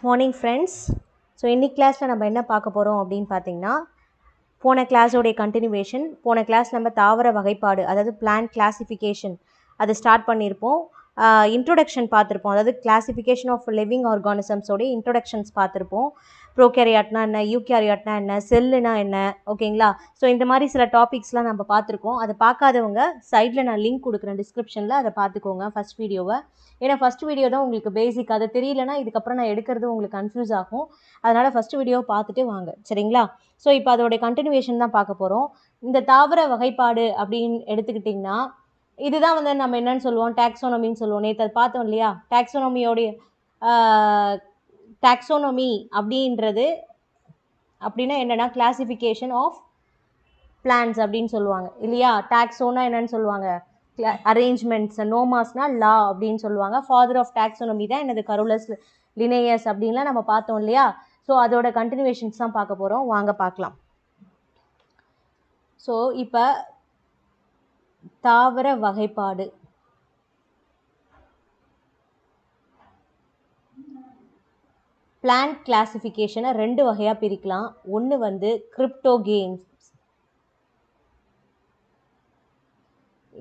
Morning friends. So இன்னைக்கு கிளாஸில் நம்ம என்ன பார்க்க போகிறோம் அப்படின்னு பார்த்தீங்கன்னா, போன கிளாஸோடைய கண்டினியூவேஷன். போன கிளாஸ் நம்ம தாவர வகைப்பாடு, அதாவது பிளான்ட் கிளாசிஃபிகேஷன் அதை ஸ்டார்ட் பண்ணியிருப்போம். இன்ட்ரொடக்ஷன் பார்த்துருப்போம், அதாவது கிளாசிஃபிகேஷன் ஆஃப் லிவிங் ஆர்கானிசம்ஸோடைய இன்ட்ரொடக்ஷன்ஸ் பார்த்துருப்போம். ப்ரோகேரியாட்னா என்ன, யூகேரியாட்னா என்ன, செல்லுனா என்ன, ஓகேங்களா? ஸோ இந்த மாதிரி சில டாபிக்ஸ்லாம் நம்ம பார்த்துருக்கோம். அதை பார்க்காதவங்க சைடில் நான் லிங்க் கொடுக்குறேன் டிஸ்கிரிப்ஷனில், அதை பார்த்துக்கோங்க ஃபஸ்ட் வீடியோவை. ஏன்னா ஃபஸ்ட் வீடியோ தான் உங்களுக்கு பேசிக், அது தெரியலனா இதுக்கப்புறம் நான் எடுக்கிறது உங்களுக்கு கன்ஃபியூஸ் ஆகும். அதனால் ஃபஸ்ட்டு வீடியோவை பார்த்துட்டு வாங்க, சரிங்களா? ஸோ இப்போ அதோடைய கண்டினியூவேஷன் தான் பார்க்க போகிறோம். இந்த தாவர வகைப்பாடு அப்படின்னு எடுத்துக்கிட்டிங்கன்னா, இதுதான் வந்து நம்ம என்னன்னு சொல்லுவோம், டாக்ஸோனமின்னு சொல்லுவோம். நேற்று அது பார்த்தோம் இல்லையா? டாக்ஸோனமியோடைய டாக்ஸோனமி அப்படின்றது அப்படின்னா என்னென்னா கிளாசிஃபிகேஷன் ஆஃப் பிளான்ஸ் அப்படின்னு சொல்லுவாங்க இல்லையா? டாக்ஸோனா என்னன்னு சொல்லுவாங்க, அரேஞ்ச்மெண்ட்ஸ். நோமாஸ்னா லா அப்படின்னு சொல்லுவாங்க. ஃபாதர் ஆஃப் டாக்ஸோனமி தான் என்னது, கரோலஸ் லினேயஸ் அப்படின்லாம் நம்ம பார்த்தோம் இல்லையா? ஸோ அதோட கண்டினியூவேஷன்ஸ் தான் பார்க்க போகிறோம், வாங்க பார்க்கலாம். ஸோ இப்போ தாவர வகைப்பாடு. பிளான்ட் கிளாசிஃபிகேஷனை ரெண்டு வகையாக பிரிக்கலாம். ஒன்று வந்து கிரிப்டோகேம்ஸ்,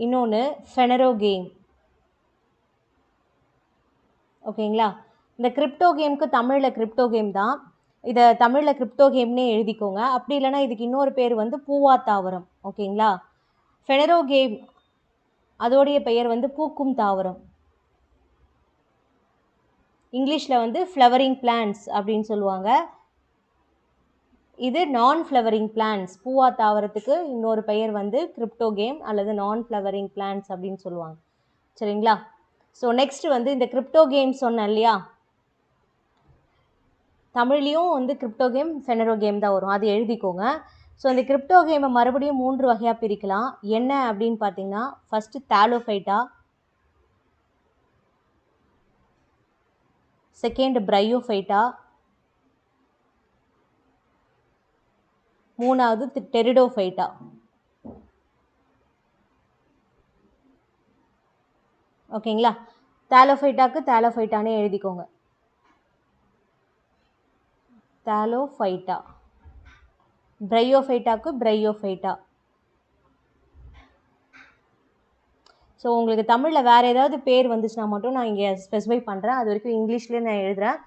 இன்னொன்று ஃபெனரோகேம். ஓகேங்களா? இந்த கிரிப்டோகேமுக்கு தமிழில் கிரிப்டோகேம் தான், இதை தமிழில் கிரிப்டோகேம்னே எழுதிக்கோங்க. அப்படி இல்லைனா இதுக்கு இன்னொரு பேர் வந்து பூவா தாவரம், ஓகேங்களா? ஃபெனரோகேம் அதோடைய பெயர் வந்து பூக்கும் தாவரம். இங்கிலீஷில் வந்து ஃப்ளவரிங் பிளான்ட்ஸ் அப்படின்னு சொல்லுவாங்க. இது நான் ஃப்ளவரிங் பிளான்ட்ஸ். பூவா தாவரத்துக்கு இன்னொரு பெயர் வந்து கிரிப்டோகேம் அல்லது நான் ஃப்ளவரிங் பிளான்ட்ஸ் அப்படின்னு சொல்லுவாங்க, சரிங்களா? ஸோ நெக்ஸ்ட் வந்து இந்த கிரிப்டோகேம் சொன்னேன் இல்லையா, தமிழ்லேயும் வந்து கிரிப்டோகேம் ஃபெனரோகேம் தான் வரும், அது எழுதிக்கோங்க. ஸோ இந்த கிரிப்டோகேமை மறுபடியும் 3 வகையாக பிரிக்கலாம். என்ன அப்படின்னு பார்த்தீங்கன்னா, ஃபஸ்ட்டு தாலோஃபைட்டா, செகண்ட் பிரையோஃபைட்டா, மூணாவது டெரிடோஃபைட்டா. ஓகேங்களா? தாலோஃபைட்டாக்கு தாலோஃபைட்டானே எழுதிக்கோங்க, தாலோஃபைட்டா. பிரையோஃபைட்டாக்கு பிரையோஃபைட்டா. ஸோ உங்களுக்கு தமிழில் வேறு ஏதாவது பேர் வந்துச்சுன்னா மட்டும் நான் இங்கே ஸ்பெசிஃபை பண்ணுறேன். அது வரைக்கும் இங்கிலீஷ்லேயே நான் எழுதுகிறேன்.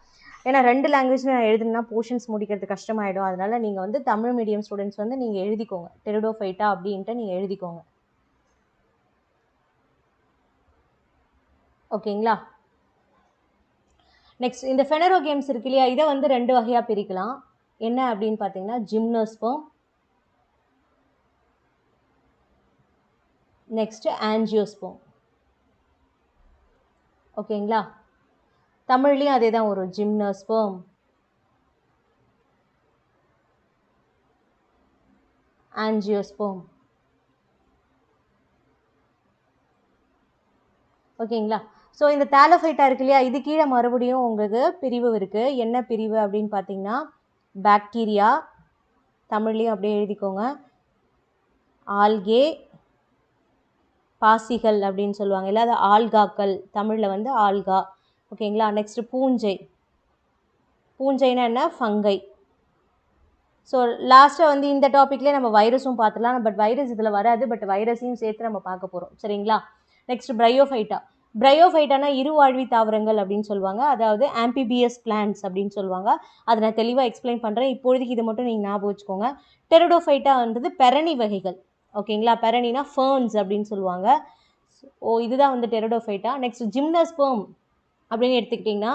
ஏன்னா 2 லாங்குவேஜில் நான் எழுதுனா போர்ஷன்ஸ் முடிக்கிறது கஷ்டமாயிடும். அதனால் நீங்கள் வந்து தமிழ் மீடியம் ஸ்டூடெண்ட்ஸ் வந்து நீங்கள் எழுதிக்கோங்க, டெரிடோஃபைட்டா அப்படின்ட்டு நீங்கள் எழுதிக்கோங்க, ஓகேங்களா? நெக்ஸ்ட் இந்த ஃபெனரோகேம்ஸ் இருக்கு இல்லையா, இதை வந்து 2 வகையாக பிரிக்கலாம். என்ன அப்படின்னு பார்த்தீங்கன்னா, ஜிம்னோஸ்பெர்ம், நெக்ஸ்ட்டு ஆஞ்சியோஸ்பெர்ம். ஓகேங்களா? தமிழ்லேயும் அதே தான் வரும், ஜிம்னோஸ்பெர்ம், ஆஞ்சியோஸ்பெர்ம். ஓகேங்களா? ஸோ இந்த தாலோஃபைட்டா இருக்கு இல்லையா, இது கீழே மறுபடியும் உங்களுக்கு பிரிவு இருக்குது. என்ன பிரிவு அப்படின்னு பார்த்தீங்கன்னா, பாக்டீரியா, தமிழ்லேயும் அப்படியே எழுதிக்கோங்க, ஆல்கே, பாசிகள் அப்படின்னு சொல்லுவாங்க இல்லை, அது ஆல்காக்கள், தமிழில் வந்து ஆல்கா, ஓகேங்களா? நெக்ஸ்ட்டு பூஞ்சை. பூஞ்சைனா என்ன, ஃபங்கை. ஸோ லாஸ்ட்டாக வந்து இந்த டாப்பிக்லேயே நம்ம வைரஸும் பார்த்துலாம், பட் வைரஸ் இதில் வராது, பட் வைரஸையும் சேர்த்து நம்ம பார்க்க போகிறோம், சரிங்களா? நெக்ஸ்ட் பிரையோஃபைட்டா. பிரையோஃபைட்டானா இருவாழ்வி தாவரங்கள் அப்படின்னு சொல்லுவாங்க, அதாவது ஆம்பிபியஸ் பிளான்ட்ஸ் அப்படின்னு சொல்லுவாங்க. அதை நான் தெளிவாக எக்ஸ்பிளைன் பண்ணுறேன், இப்பொழுதுக்கு இது மட்டும் நீங்கள் ஞாபகம் வச்சுக்கோங்க. டெரிடோஃபைட்டான்றது பெரணி வகைகள், ஓகேங்களா? பெரணினா ஃபர்ன்ஸ் அப்படின்னு சொல்லுவாங்க. இதுதான் வந்து டெரிடோஃபைட்டா. நெக்ஸ்ட் ஜிம்னோஸ்பெர்ம் அப்படின்னு எடுத்துக்கிட்டிங்கன்னா,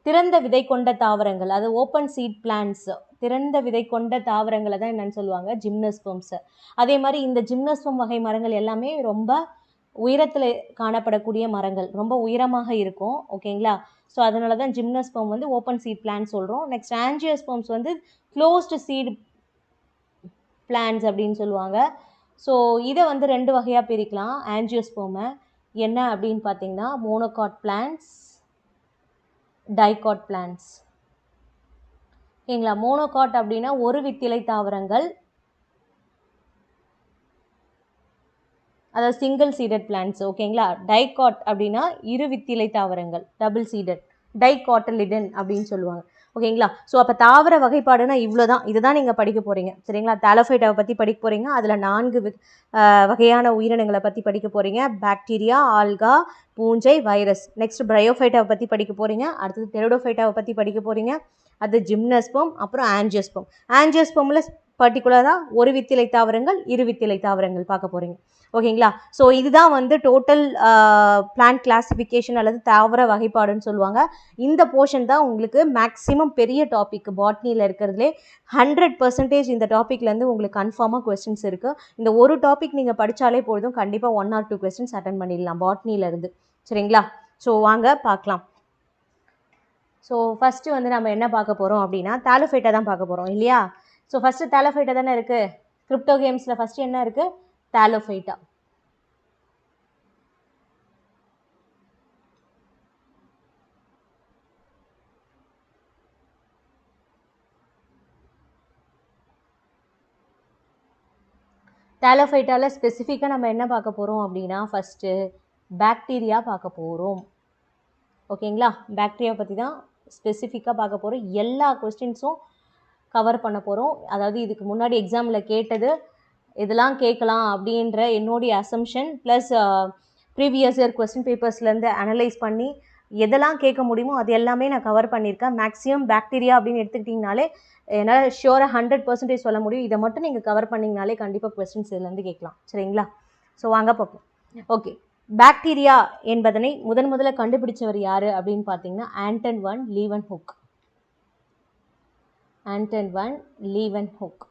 திறந்த விதை கொண்ட தாவரங்கள், அது ஓப்பன் சீட் பிளான்ட்ஸ், திறந்த விதை கொண்ட தாவரங்களை தான் என்னன்னு சொல்லுவாங்க, ஜிம்னோஸ்பெர்ம்ஸ். அதே மாதிரி இந்த ஜிம்னோஸ்பெர்ம் வகை மரங்கள் எல்லாமே ரொம்ப உயரத்தில் காணப்படக்கூடிய மரங்கள், ரொம்ப உயரமாக இருக்கும், ஓகேங்களா? ஸோ அதனால தான் ஜிம்னோஸ்பெர்ம் வந்து ஓப்பன் சீட் பிளான்ட் சொல்கிறோம். நெக்ஸ்ட் ஆஞ்சியோஸ்பெர்ம்ஸ் வந்து க்ளோஸ்டு சீட் பிளான்ட்ஸ் அப்படின்னு சொல்லுவாங்க. ஸோ இதை வந்து 2 வகையாக பிரிக்கலாம் ஆஞ்சியோஸ்பெர்மை. என்ன அப்படின்னு பார்த்தீங்கன்னா, மோனோகாட் பிளான்ட்ஸ், டைகாட் பிளான்ட்ஸ், ஓகேங்களா? மோனோகாட் அப்படின்னா ஒரு வித்திலை தாவரங்கள், அதாவது சிங்கிள் சீடட் பிளான்ட்ஸ், ஓகேங்களா? டைகாட் அப்படின்னா இரு வித்திலை தாவரங்கள், டபுள் சீடட், டைகாட்டலிடன் அப்படின்னு சொல்லுவாங்க. ஓகேங்களா. ஸோ அப்போ தாவர வகைப்பாடுனா இவ்வளோ தான், இதுதான் நீங்கள் படிக்க போகிறீங்க சரிங்களா. தாலோஃபைட்டாவை பற்றி படிக்க போகிறீங்க. அதில் 4 வகையான உயிரினங்களை பற்றி படிக்க போகிறீங்க. பாக்டீரியா, ஆல்கா, பூஞ்சை, வைரஸ். நெக்ஸ்ட் பிரையோஃபைட்டாவை பற்றி படிக்க போகிறீங்க. அடுத்தது டெரிடோஃபைட்டாவை பற்றி படிக்க போகிறீங்க. அது ஜிம்னஸ்பம், அப்புறம் ஆஞ்சியோஸ்பம். ஆஞ்சியோஸ்பமில் பர்டிகுலராக ஒரு வித்திலை தாவரங்கள், இரு வித்திலை தாவரங்கள் பார்க்க போகிறீங்க. ஓகேங்களா. ஸோ இதுதான் வந்து டோட்டல் பிளான்ட் கிளாசிஃபிகேஷன் அல்லது தாவர வகைப்பாடுன்னு சொல்லுவாங்க. இந்த போர்ஷன் தான் உங்களுக்கு மேக்ஸிமம் பெரிய டாபிக் பாட்னியில் இருக்கிறதுலே 100% இந்த டாப்பிக்லேருந்து உங்களுக்கு கன்ஃபார்மாக கொஸ்டின்ஸ் இருக்குது. இந்த ஒரு டாபிக் நீங்கள் படித்தாலே போதும், கண்டிப்பாக 1 or 2 கொஸ்டின்ஸ் அட்டன் பண்ணிடலாம் பாட்னியிலேருந்து சரிங்களா. ஸோ வாங்க பார்க்கலாம். ஸோ ஃபஸ்ட்டு வந்து நம்ம என்ன பார்க்க போகிறோம் அப்படின்னா தாலோஃபைட்டை தான் பார்க்க போகிறோம் இல்லையா. ஸோ ஃபஸ்ட்டு தாலோஃபைட்டை தானே இருக்குது. கிரிப்டோகேம்ஸில் ஃபஸ்ட்டு என்ன இருக்குது, தாலோஃபைட்டா. தாலோஃபைட்டாவில் ஸ்பெசிஃபிக்காக நம்ம என்ன பார்க்க போகிறோம் அப்படின்னா ஃபஸ்ட்டு பாக்டீரியா பார்க்க போகிறோம். ஓகேங்களா. பாக்டீரியா பற்றி தான் ஸ்பெசிஃபிக்காக பார்க்க போகிறோம். எல்லா கொஸ்டின்ஸும் கவர் பண்ண போகிறோம். அதாவது இதுக்கு முன்னாடி எக்ஸாமில் கேட்டது இதெல்லாம் கேட்கலாம் அப்படின்ற என்னுடைய assumption plus previous year question பேப்பர்ஸ்லேருந்து அனலைஸ் பண்ணி எதெல்லாம் கேட்க முடியுமோ அது எல்லாமே நான் கவர் பண்ணியிருக்கேன். மேக்ஸிமம் பாக்டீரியா அப்படின்னு எடுத்துக்கிட்டிங்கனாலே என்னால் ஷியோராக 100% சொல்ல முடியும். இதை மட்டும் நீங்கள் கவர் பண்ணிங்கனாலே கண்டிப்பாக கொஸ்டின்ஸ் இதுலேருந்து கேட்கலாம் சரிங்களா. ஸோ வாங்க பார்ப்போம். ஓகே, பாக்டீரியா என்பதனை முதல்ல கண்டுபிடிச்சவர் யார் அப்படின்னு பார்த்தீங்கன்னா ஆண்டன் வான் லீவன்ஹூக். ஆண்டன் வான் லீவன்ஹூக்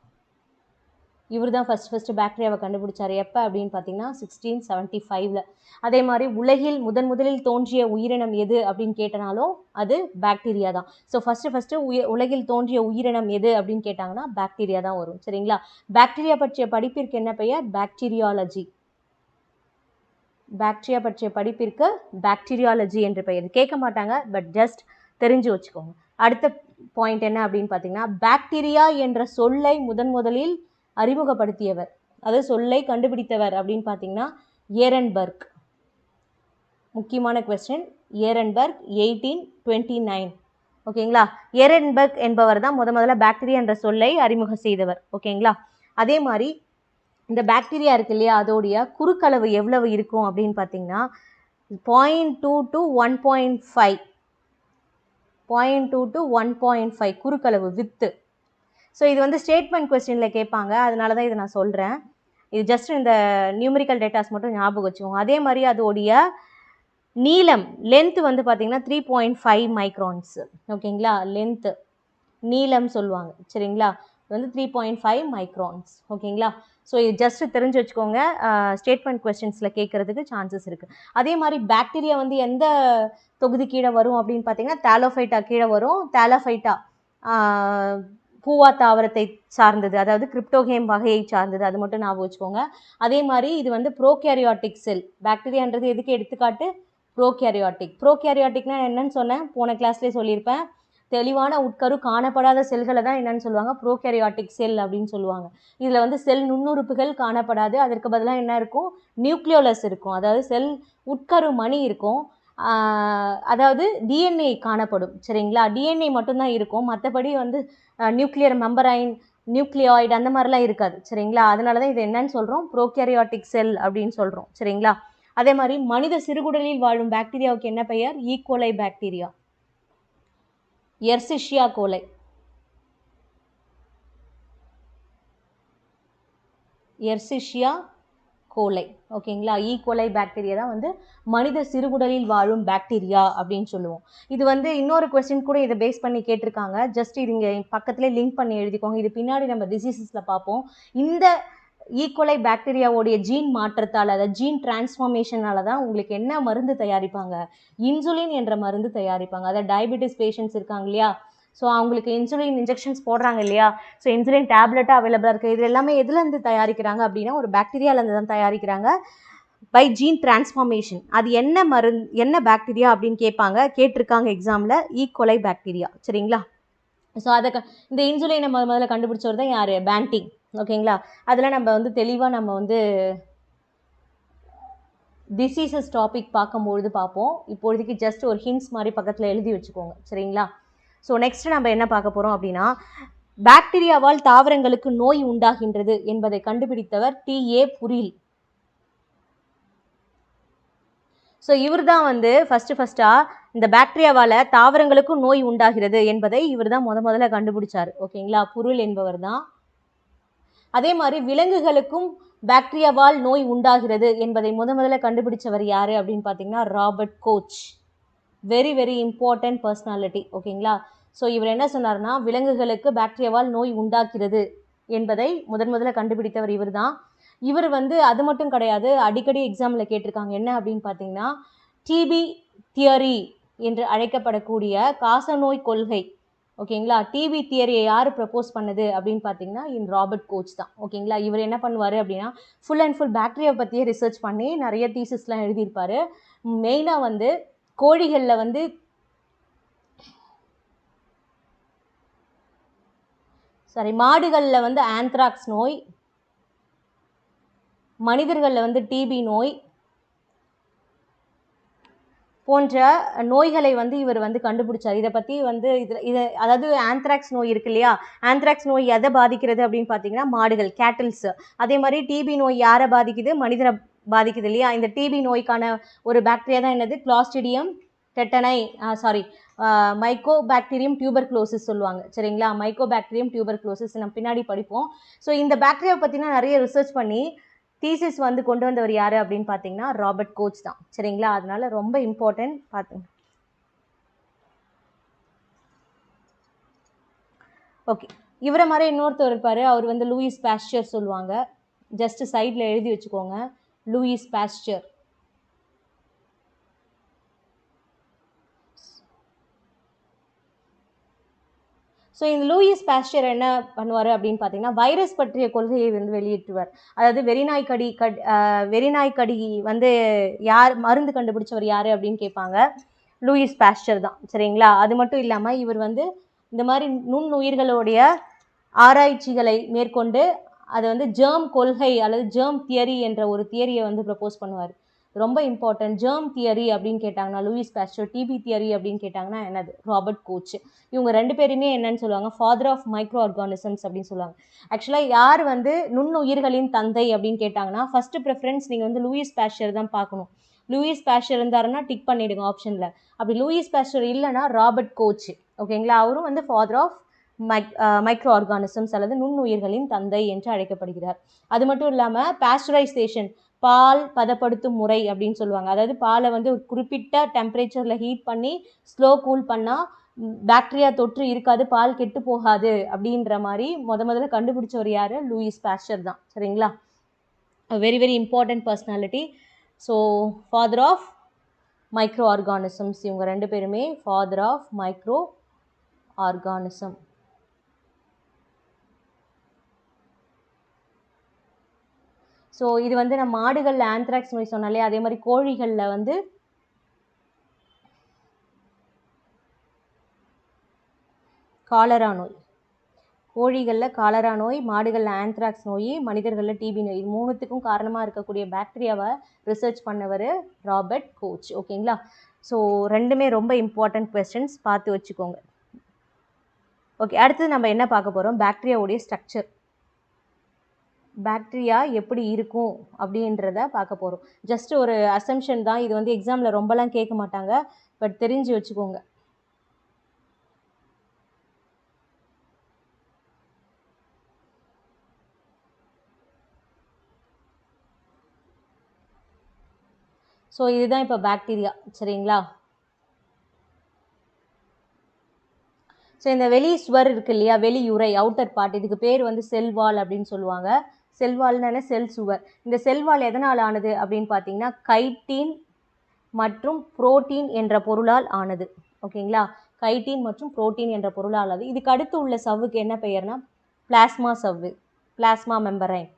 இவர் தான் ஃபஸ்ட்டு பாக்டீரியாவை கண்டுபிடிச்சார். எப்போ அப்படின்னு பார்த்தீங்கன்னா 1675. அதே மாதிரி உலகில் முதலில் தோன்றிய உயிரினம் எது அப்படின்னு கேட்டனாலும் அது பாக்டீரியா தான். ஸோ ஃபஸ்ட்டு உலகில் தோன்றிய உயிரினம் எது அப்படின்னு கேட்டாங்கன்னா பாக்டீரியா தான் வரும் சரிங்களா. பாக்டீரியா பற்றிய படிப்பிற்கு என்ன பெயர், பாக்டீரியாலஜி. பாக்டீரியா பற்றிய படிப்பிற்கு பாக்டீரியாலஜி என்று பெயர். கேட்க மாட்டாங்க, பட் ஜஸ்ட் தெரிஞ்சு வச்சுக்கோங்க. அடுத்த பாயிண்ட் என்ன அப்படின்னு பார்த்தீங்கன்னா பாக்டீரியா என்ற சொல்லை முதலில் அறிமுகப்படுத்தியவர், அதாவது சொல்லை கண்டுபிடித்தவர் அப்படின்னு பார்த்தீங்கன்னா ஏரன்பர்க். முக்கியமான கொஸ்டின், ஏரன்பர்க் 1829. ஓகேங்களா. ஏரன்பர்க் என்பவர் தான் முதல்ல பாக்டீரியா என்ற சொல்லை அறிமுகம் செய்தவர். ஓகேங்களா. அதே மாதிரி இந்த பாக்டீரியா இருக்கு இல்லையா, அதோடைய குறுக்களவு எவ்வளவு இருக்கும் அப்படின்னு பார்த்தீங்கன்னா 0.2 to 1.5. 0.2 to 1.5 குறுக்களவு with. ஸோ இது வந்து ஸ்டேட்மெண்ட் கொஸ்டினில் கேட்பாங்க, அதனால தான் இதை நான் சொல்கிறேன். இது ஜஸ்ட் இந்த நியூமரிக்கல் டேட்டாஸ் மட்டும் ஞாபகம் வச்சுக்கோங்க. அதே மாதிரி அதோடைய நீளம் லென்த்து வந்து பார்த்திங்கன்னா 3.5 மைக்ரான்ஸ். ஓகேங்களா. லென்த்து நீளம் சொல்லுவாங்க சரிங்களா. இது வந்து 3.5 மைக்ரான்ஸ். ஓகேங்களா. ஸோ இது ஜஸ்ட்டு தெரிஞ்சு வச்சுக்கோங்க, ஸ்டேட்மெண்ட் கொஸ்டின்ஸில் கேட்குறதுக்கு சான்சஸ் இருக்குது. அதே மாதிரி பாக்டீரியா வந்து எந்த தொகுதி கீழே வரும் அப்படின்னு பார்த்தீங்கன்னா தாலோஃபைட்டா கீழே வரும். தாலோஃபைட்டா பூவா தாவரத்தை சார்ந்தது, அதாவது கிரிப்டோகேம் வகையை சார்ந்தது, அது மட்டும் ஞாபகம் வச்சுக்கோங்க. அதே மாதிரி இது வந்து ப்ரோகேரியாட்டிக் செல். பாக்டீரியான்றது எதுக்கு எடுத்துக்காட்டு, ப்ரோகேரியாட்டிக். ப்ரோகேரியாட்டிக்னா என்னன்னு சொன்னேன், போன கிளாஸ்லேயே சொல்லியிருப்பேன். தெளிவான உட்கரு காணப்படாத செல்களை தான் என்னன்னு சொல்லுவாங்க, ப்ரோகேரியாட்டிக் செல் அப்படின்னு சொல்லுவாங்க. இதில் வந்து செல் நுண்ணுறுப்புகள் காணப்படாது, அதற்கு பதிலாக என்ன இருக்கும், நியூக்ளியோலஸ் இருக்கும், அதாவது செல் உட்கரு மணி இருக்கும். அதாவது டிஎன்ஏ காணப்படும் சரிங்களா. டிஎன்ஏ மட்டும்தான் இருக்கும், மற்றபடி வந்து நியூக்ளியர் மெம்பரைன், நியூக்ளியாய்டு அந்த மாதிரிலாம் இருக்காது சரிங்களா. அதனால தான் இது என்னன்னு சொல்கிறோம், ப்ரோகேரியாட்டிக் செல் அப்படின்னு சொல்கிறோம் சரிங்களா. அதே மாதிரி மனித சிறுகுடலில் வாழும் பாக்டீரியாவுக்கு என்ன பெயர், ஈகோலை பாக்டீரியா, எர்சிஷியா கோலை. எர்சிஷியா கோலை. ஓகேங்களா. ஈகோலை பாக்டீரியா தான் வந்து மனித சிறுகுடலில் வாழும் பாக்டீரியா அப்படின்னு சொல்லுவோம். இது வந்து இன்னொரு கொஸ்டின் கூட இதை பேஸ் பண்ணி கேட்டிருக்காங்க. ஜஸ்ட் இது இங்கே பக்கத்துலேயே லிங்க் பண்ணி எழுதிக்கோங்க. இது பின்னாடி நம்ம டிசீசஸில் பார்ப்போம். இந்த ஈகோலை பாக்டீரியாவோடைய ஜீன் மாற்றத்தால், அதாவது ஜீன் டிரான்ஸ்ஃபார்மேஷனால தான் உங்களுக்கு என்ன மருந்து தயாரிப்பாங்க, இன்சுலின் என்ற மருந்து தயாரிப்பாங்க. அதாவது டயபெட்டிஸ் பேஷண்ட்ஸ் இருக்காங்க இல்லையா, ஸோ அவங்களுக்கு இன்சுலின் இன்ஜெக்ஷன்ஸ் போடுறாங்க இல்லையா, ஸோ இன்சுலின் டேப்லெட்டாக அவைலபிளாக இருக்குது. இது எல்லாமே எதுலேருந்து தயாரிக்கிறாங்க அப்படின்னா ஒரு பாக்டீரியாவிலேருந்து தான் தயாரிக்கிறாங்க, பை ஜீன் டிரான்ஸ்ஃபார்மேஷன். அது என்ன மருந்து, என்ன பாக்டீரியா அப்படின்னு கேட்டிருக்காங்க எக்ஸாமில், ஈகோலை பாக்டீரியா சரிங்களா. ஸோ அதை இந்த இன்சுலினை முதல்ல கண்டுபிடிச்சவர் தான் யார், பேண்டிங். ஓகேங்களா. அதில் நம்ம வந்து தெளிவாக நம்ம வந்து டிசீசஸ் டாபிக் பார்க்கும்பொழுது பார்ப்போம். இப்போதைக்கு ஜஸ்ட் ஒரு ஹிண்ட்ஸ் மாதிரி பக்கத்தில் எழுதி வச்சுக்கோங்க சரிங்களா. ஸோ நெக்ஸ்ட் நம்ம என்ன பார்க்க போகிறோம் அப்படின்னா, பாக்டீரியாவால் தாவரங்களுக்கு நோய் உண்டாகின்றது என்பதை கண்டுபிடித்தவர் TA புரில். ஸோ இவர் தான் வந்து ஃபஸ்ட்டாக இந்த பாக்டீரியாவால் தாவரங்களுக்கும் நோய் உண்டாகிறது என்பதை இவர் தான் முதல்ல கண்டுபிடிச்சார். ஓகேங்களா, புருல் என்பவர் தான். அதே மாதிரி விலங்குகளுக்கும் பாக்டீரியாவால் நோய் உண்டாகிறது என்பதை முதல்ல கண்டுபிடிச்சவர் யார் அப்படின்னு பார்த்தீங்கன்னா Robert Koch. Very very important personality. ஓகேங்களா, ஸோ இவர் என்ன சொன்னார்னா, விலங்குகளுக்கு பாக்டீரியாவால் நோய் உண்டாகிறது என்பதை முதல்ல கண்டுபிடித்தவர் இவர் தான். இவர் வந்து அது மட்டும் கிடையாது, அடிக்கடி எக்ஸாமில் கேட்டிருக்காங்க. என்ன அப்படின்னு பார்த்தீங்கன்னா, டிபி தியரி என்று அழைக்கப்படக்கூடிய காசநோய் கொள்கை. ஓகேங்களா, டிபி தியரியை யார் ப்ரப்போஸ் பண்ணது அப்படின்னு பார்த்தீங்கன்னா ராபர்ட் கோச் தான். ஓகேங்களா, இவர் என்ன பண்ணுவார் அப்படின்னா, ஃபுல் அண்ட் ஃபுல் பாக்டீரியாவை பற்றியே ரிசர்ச் பண்ணி நிறைய தீசிஸ்லாம் எழுதியிருப்பார். மெயினாக வந்து கோழிகளில் வந்து மாடுகளில் வந்து ஆந்த்ராக்ஸ் நோய், மனிதர்களில் வந்து டிபி நோய் போன்ற நோய்களை வந்து இவர் வந்து கண்டுபிடிச்சார். இதை பற்றி வந்து அதாவது ஆந்த்ராக்ஸ் நோய் இருக்கு இல்லையா, ஆந்த்ராக்ஸ் நோய் எதை பாதிக்கிறது அப்படின்னு பார்த்தீங்கன்னா மாடுகள், கேட்டில்ஸ். அதே மாதிரி டிபி நோய் யாரை பாதிக்குது, மனிதரை பாதிக்குது இல்லையா. இந்த டிபி நோய்க்கான ஒரு பாக்டீரியா தான் என்னது, கிளாஸ்ட்ரிடியம் டெட்டனை மைக்கோபாக்டீரியம் டியூபர்குலோசிஸ் சொல்லுவாங்க. சரிங்களா, மைக்கோபாக்டீரியம் டியூபர்குலோசிஸ் நம்ம பின்னாடி படிப்போம். ஸோ இந்த பாக்டீரியாவை பற்றினா நிறைய ரிசர்ச் பண்ணி தீசிஸ் வந்து கொண்டு வந்தவர் யார் அப்படின்னு பார்த்தீங்கன்னா ராபர்ட் கோச் தான். சரிங்களா, அதனால ரொம்ப இம்பார்ட்டன்ட் பார்த்துங்க. ஓகே, இவரை மாதிரி இன்னொருத்தர் இருப்பார், அவர் வந்து லூயிஸ் பாஸ்டர் சொல்லுவாங்க. ஜஸ்ட் சைடில் எழுதி வச்சுக்கோங்க, லூயிஸ் பாஸ்டர். ஸோ இந்த லூயிஸ் பாஸ்டர் என்ன பண்ணுவார் அப்படின்னு பார்த்தீங்கன்னா, வைரஸ் பற்றிய கொள்கையை வந்து வெளியிட்டுவார். அதாவது வெறிநாய்க்கடி வந்து யார் மருந்து கண்டுபிடிச்சவர் யார் அப்படின்னு கேட்பாங்க, லூயிஸ் பாஸ்டர் தான். சரிங்களா, அது மட்டும் இல்லாமல் இவர் வந்து இந்த மாதிரி நுண்ணுயிர்களுடைய ஆராய்ச்சிகளை மேற்கொண்டு அதை வந்து ஜெர்ம் கொள்கை அல்லது ஜெர்ம் தியரி என்ற ஒரு தியரியை வந்து ப்ரப்போஸ் பண்ணுவார். ரொம்ப இம்பார்ட்டன்ட். ஜெர்ம் தியரி அப்படின்னு கேட்டாங்கன்னா லூயிஸ் பாஸ்டர், டிபி தியரி அப்படின்னு கேட்டாங்கன்னா என்னது, ராபர்ட் கோச். இவங்க ரெண்டு பேருமே என்னன்னு சொல்லுவாங்க, ஃபாதர் ஆஃப் மைக்ரோ ஆர்கானிசம்ஸ் அப்படின்னு சொல்லுவாங்க. ஆக்சுவலாக யார் வந்து நுண்ணுயிர்களின் தந்தை அப்படின்னு கேட்டாங்கன்னா ஃபர்ஸ்ட் ப்ரிஃபரன்ஸ் நீங்கள் வந்து லூயிஸ் பாஸ்டர் தான் பார்க்கணும். லூயிஸ் பாஸ்டர் இருந்தாருன்னா டிக் பண்ணிவிடுங்க ஆப்ஷனில். அப்படி லூயிஸ் பாஸ்டர் இல்லைன்னா ராபர்ட் கோச். ஓகேங்களா, அவரும் வந்து ஃபாதர் ஆஃப் மைக்ரோ ஆர்கானிசம்ஸ் அல்லது நுண்ணுயிர்களின் தந்தை என்று அழைக்கப்படுகிறார். அது மட்டும் இல்லாமல் பாஸ்டரைசேஷன், பால் பதப்படுத்தும் முறை அப்படின்னு சொல்லுவாங்க. அதாவது பாலை வந்து ஒரு குறிப்பிட்ட டெம்பரேச்சரில் ஹீட் பண்ணி ஸ்லோ கூல் பண்ணால் பாக்டீரியா தொற்று இருக்காது, பால் கெட்டு போகாது அப்படின்ற மாதிரி முதல்ல கண்டுபிடிச்சவர் யார், லூயிஸ் பாஸ்டர் தான். சரிங்களா, very very important personality. So father of micro organisms, இவங்க ரெண்டு பேருமே father of micro organism. So இது வந்து நம்ம மாடுகளில் ஆந்த்ராக்ஸ் நோய் சொன்னாலே, அதே மாதிரி கோழிகளில் வந்து காலரா நோய், கோழிகளில் காலரா நோய், மாடுகளில் ஆந்த்ராக்ஸ் நோய், மனிதர்களில் டிபி நோய். இது மூணுத்துக்கும் காரணமாக இருக்கக்கூடிய பாக்டீரியாவை ரிசர்ச் பண்ணவர் ராபர்ட் கோச். ஓகேங்களா, ஸோ ரெண்டுமே ரொம்ப இம்பார்ட்டன்ட் கொஸ்டின்ஸ், பார்த்து வச்சுக்கோங்க. ஓகே, அடுத்தது நம்ம என்ன பார்க்க போகிறோம், பாக்டீரியாவுடைய ஸ்ட்ரக்சர். பாக்டீரியா எப்படி இருக்கும் அப்படின்றத பார்க்க போகிறோம். ஜஸ்ட் ஒரு அசம்ஷன் தான் இது, வந்து எக்ஸாமில் ரொம்பலாம் கேட்க மாட்டாங்க, பட் தெரிஞ்சு வச்சுக்கோங்க. ஸோ இதுதான் இப்போ பாக்டீரியா. சரிங்களா, ஸோ இந்த வெளி சுவர் இருக்கு இல்லையா, வெளியுறை, அவுட்டர் பார்ட், இதுக்கு பேர் வந்து செல்வால் அப்படின்னு சொல்லுவாங்க. செல்வால்னால செல் சுவர். இந்த செல்வால் எதனால் ஆனது அப்படின்னு பார்த்தீங்கன்னா கைட்டின் மற்றும் புரோட்டீன் என்ற பொருளால் ஆனது. ஓகேங்களா, கைட்டின் மற்றும் புரோட்டீன் என்ற பொருளால் ஆனது. இதுக்கு அடுத்து உள்ள சவ்வுக்கு என்ன பெயர்னா பிளாஸ்மா சவ்வு, பிளாஸ்மா மெம்பரைன்.